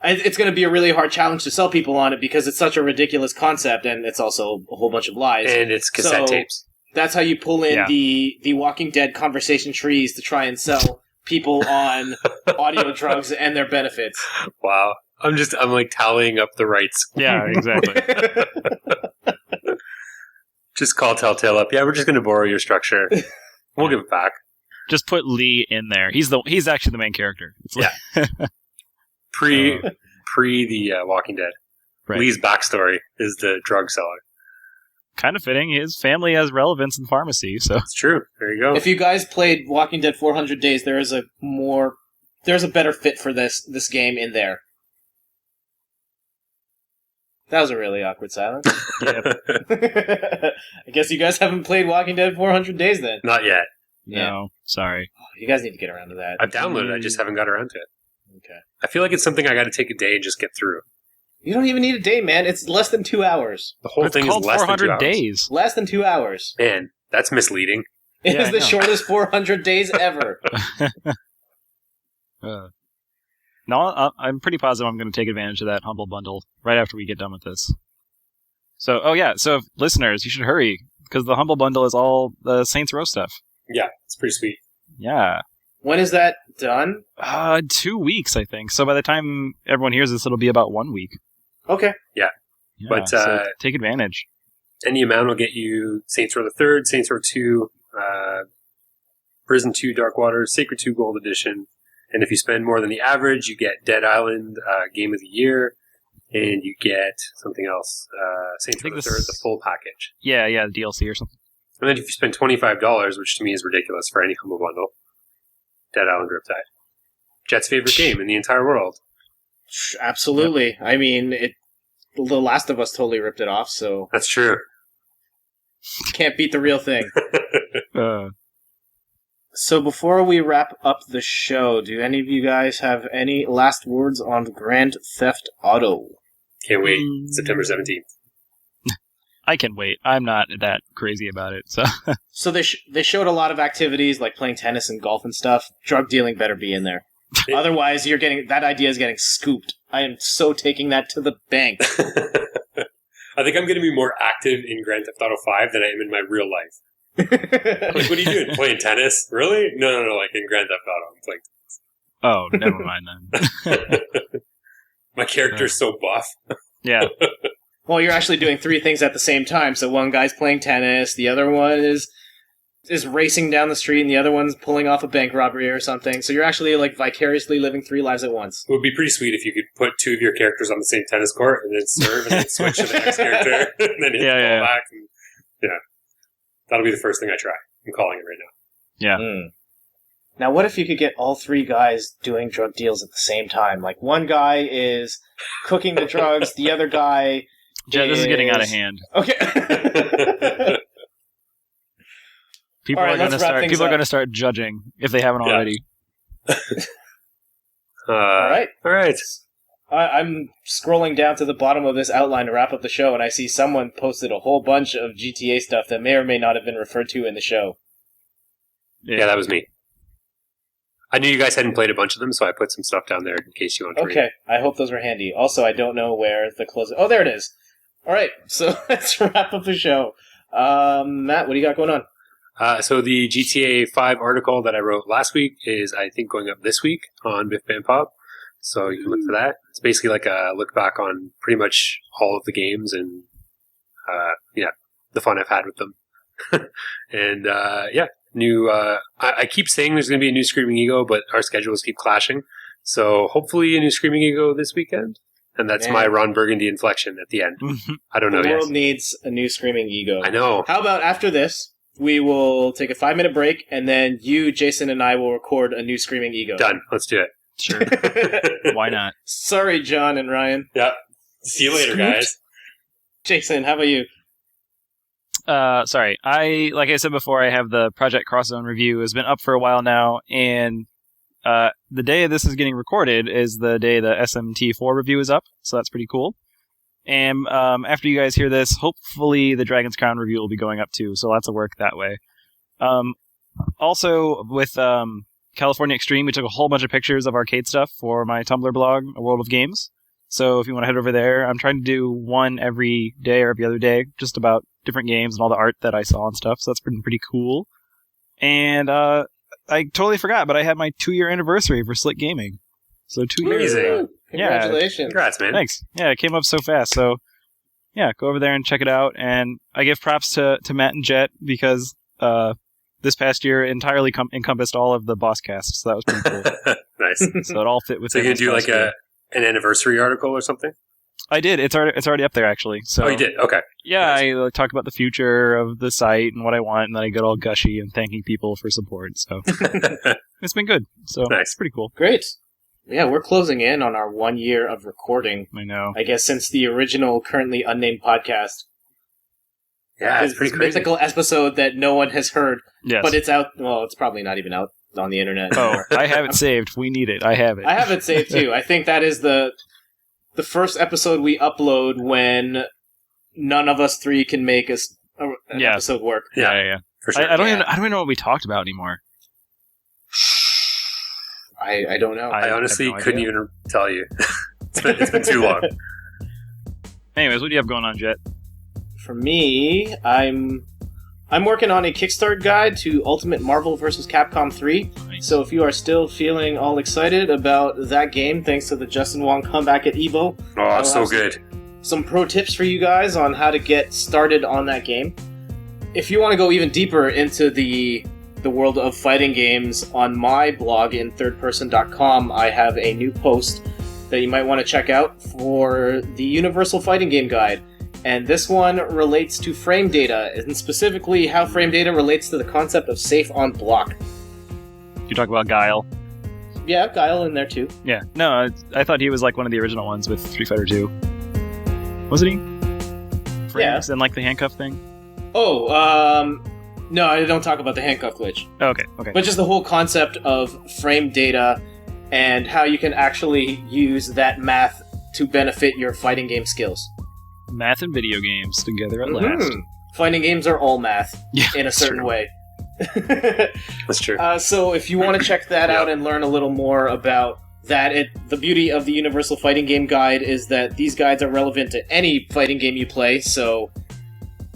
it's going to be a really hard challenge to sell people on it because it's such a ridiculous concept, and it's also a whole bunch of lies. And it's cassette So, tapes. That's how you pull in Yeah. the Walking Dead conversation trees to try and sell people on audio drugs and their benefits. Wow. I'm like tallying up the rights. Yeah, exactly. Just call Telltale up. Yeah, we're just going to borrow your structure. We'll give it back. Just put Lee in there. He's actually the main character. It's like, Pre the Walking Dead. Right. Lee's backstory is the drug seller. kind of fitting. His family has relevance in pharmacy, so It's true. There you go. If you guys played Walking Dead 400 Days, there's a better fit for this game in there. That was a really awkward silence. I guess you guys haven't played Walking Dead 400 Days then. Not yet. no, sorry. Oh, you guys need to get around to that. I've downloaded it. I just haven't got around to it. Okay. I feel like it's something I got to take a day and just get through. You don't even need a day, man. It's less than 2 hours. The whole It's thing is called less than 2 400 hours. days. Less than 2 hours. Man, that's misleading. It Yeah, is I the know. shortest 400 days ever. No, I'm pretty positive I'm going to take advantage of that Humble Bundle right after we get done with this. So, so listeners, you should hurry, because the Humble Bundle is all the Saints Row stuff. Yeah, it's pretty sweet. Yeah. When is that done? 2 weeks, I think. So by the time everyone hears this, it'll be about 1 week. Okay. Yeah, But, so take advantage. Any amount will get you Saints Row the Third, Saints Row 2, Prison 2 Dark Waters, Sacred 2 Gold Edition. And if you spend more than the average, you get Dead Island Game of the Year, and you get something else. Saints Row the Third, the full package. Yeah, the DLC or something. And then if you spend $25, which to me is ridiculous for any Humble Bundle, Dead Island Riptide. Jett's favorite game in the entire world. Absolutely. Yep. I mean, The Last of Us totally ripped it off, so... That's true. Can't beat the real thing. So before we wrap up the show, do any of you guys have any last words on Grand Theft Auto? Can't wait. September 17th. I can wait. I'm not that crazy about it. So they showed a lot of activities like playing tennis and golf and stuff. Drug dealing better be in there. Otherwise, that idea is getting scooped. I am so taking that to the bank. I think I'm going to be more active in Grand Theft Auto 5 than I am in my real life. Like, what are you doing? Playing tennis? Really? No. Like in Grand Theft Auto, I'm playing tennis. Oh, never mind then. My character's so buff. Yeah. Well, you're actually doing 3 things at the same time. So one guy's playing tennis, the other one is racing down the street, and the other one's pulling off a bank robbery or something. So you're actually like vicariously living 3 lives at once. It would be pretty sweet if you could put 2 of your characters on the same tennis court and then serve and then switch to the next character and then hit the ball back. And, that'll be the first thing I try. I'm calling it right now. Yeah. Now, what if you could get all 3 guys doing drug deals at the same time? Like, one guy is cooking the drugs, the other guy this is getting out of hand. Okay. People are going to start judging if they haven't already. All right. I'm scrolling down to the bottom of this outline to wrap up the show, and I see someone posted a whole bunch of GTA stuff that may or may not have been referred to in the show. Yeah, that was me. I knew you guys hadn't played a bunch of them, so I put some stuff down there in case you want to read. Okay, I hope those were handy. Also, I don't know where the close... Oh, there it is. All right, so let's wrap up the show. Matt, what do you got going on? So the GTA 5 article that I wrote last week is, I think, going up this week on Biff Bam Pop. So you can look for that. It's basically like a look back on pretty much all of the games and, the fun I've had with them. And, new, I keep saying there's going to be a new Screaming Eagle, but our schedules keep clashing. So hopefully a new Screaming Eagle this weekend. And that's my Ron Burgundy inflection at the end. I don't know yet. The world needs a new Screaming Ego. I know. How about after this, we will take a 5-minute break, and then you, Jason, and I will record a new Screaming Ego. Done. Let's do it. Sure. Why not? Sorry, John and Ryan. Yep. See you later, guys. Jason, how about you? Sorry. Like I said before, I have the Project Cross Zone review. It's been up for a while now, and the day this is getting recorded is the day the SMT4 review is up, so that's pretty cool. And after you guys hear this, hopefully the Dragon's Crown review will be going up too, so lots of work that way. Also, with California Extreme, we took a whole bunch of pictures of arcade stuff for my Tumblr blog, A World of Games. So if you want to head over there, I'm trying to do one every day or every other day, just about different games and all the art that I saw and stuff, so that's been pretty cool. And I totally forgot, but I had my 2-year anniversary for Slick Gaming. So 2 years. Amazing. Congratulations. Yeah. Congrats, man. Thanks. Yeah, it came up so fast. So, yeah, go over there and check it out. And I give props to Matt and Jett because this past year entirely encompassed all of the Bosscast. So that was pretty cool. Nice. So it all fit with. So you can do like an anniversary article or something? I did. It's already up there actually. So you did? Okay. Yeah, nice. I talk about the future of the site and what I want, and then I get all gushy and thanking people for support. So it's been good. So nice. It's pretty cool. Great. Yeah, we're closing in on our 1 year of recording. I know. I guess since the original, currently unnamed podcast. Yeah, it's pretty crazy. Mythical episode that no one has heard. Yes. But it's out. Well, it's probably not even out on the internet. Oh, I have it saved. We need it. I have it. I have it saved too. I think that is the first episode we upload when none of us 3 can make an episode work. Yeah. For sure. I don't even know what we talked about anymore. I don't know. I honestly couldn't even tell you. It's been too long. Anyways, what do you have going on, Jett? For me, I'm working on a Kickstarter guide to Ultimate Marvel vs. Capcom 3. Nice. So if you are still feeling all excited about that game, thanks to the Justin Wong comeback at EVO, Oh, it's so good. some pro tips for you guys on how to get started on that game. If you want to go even deeper into the world of fighting games, on my blog in thirdperson.com, I have a new post that you might want to check out for the Universal Fighting Game Guide. And this one relates to frame data, and specifically how frame data relates to the concept of safe on block. You talk about Guile. Yeah, Guile in there too. Yeah. No, I thought he was like one of the original ones with Street Fighter 2. Wasn't he? Frames and like the handcuff thing? Oh, no, I don't talk about the handcuff glitch. Oh, okay. But just the whole concept of frame data and how you can actually use that math to benefit your fighting game skills. Math and video games together at last. Fighting games are all math Yeah, in a certain true. way. That's true. So if you want to check that out and learn a little more about that, the beauty of the Universal Fighting Game Guide is that these guides are relevant to any fighting game you play. So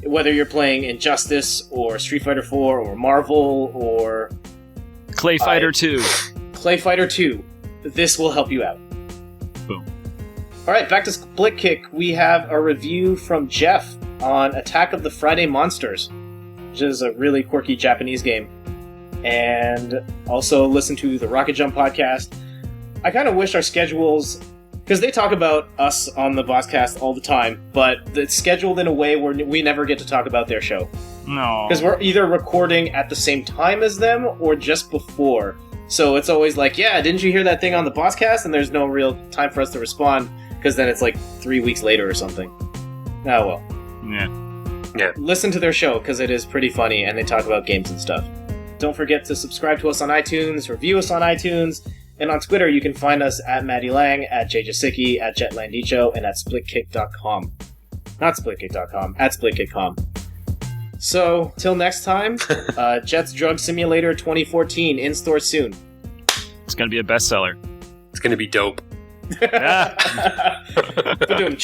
whether you're playing Injustice or Street Fighter 4 or Marvel or Clay Fighter 2. Clay Fighter 2, this will help you out. Boom. Alright, back to Split Kick. We have a review from Jeff on Attack of the Friday Monsters, which is a really quirky Japanese game. And also listen to the Rocket Jump podcast. I kind of wish our schedules, because they talk about us on the Bosscast all the time, but it's scheduled in a way where we never get to talk about their show. No. Because we're either recording at the same time as them or just before. So it's always like, yeah, didn't you hear that thing on the Bosscast? And there's no real time for us to respond, because then it's like 3 weeks later or something. Oh well. Yeah. Listen to their show, because it is pretty funny, and they talk about games and stuff. Don't forget to subscribe to us on iTunes, review us on iTunes, and on Twitter you can find us at Maddie Lang, at JJasicki, at JetLandicho, and at SplitKick.com. Not SplitKick.com, at SplitKick.com. So, till next time, Jett's Drug Simulator 2014, in-store soon. It's going to be a bestseller. It's going to be dope. Yeah. Ba-doom.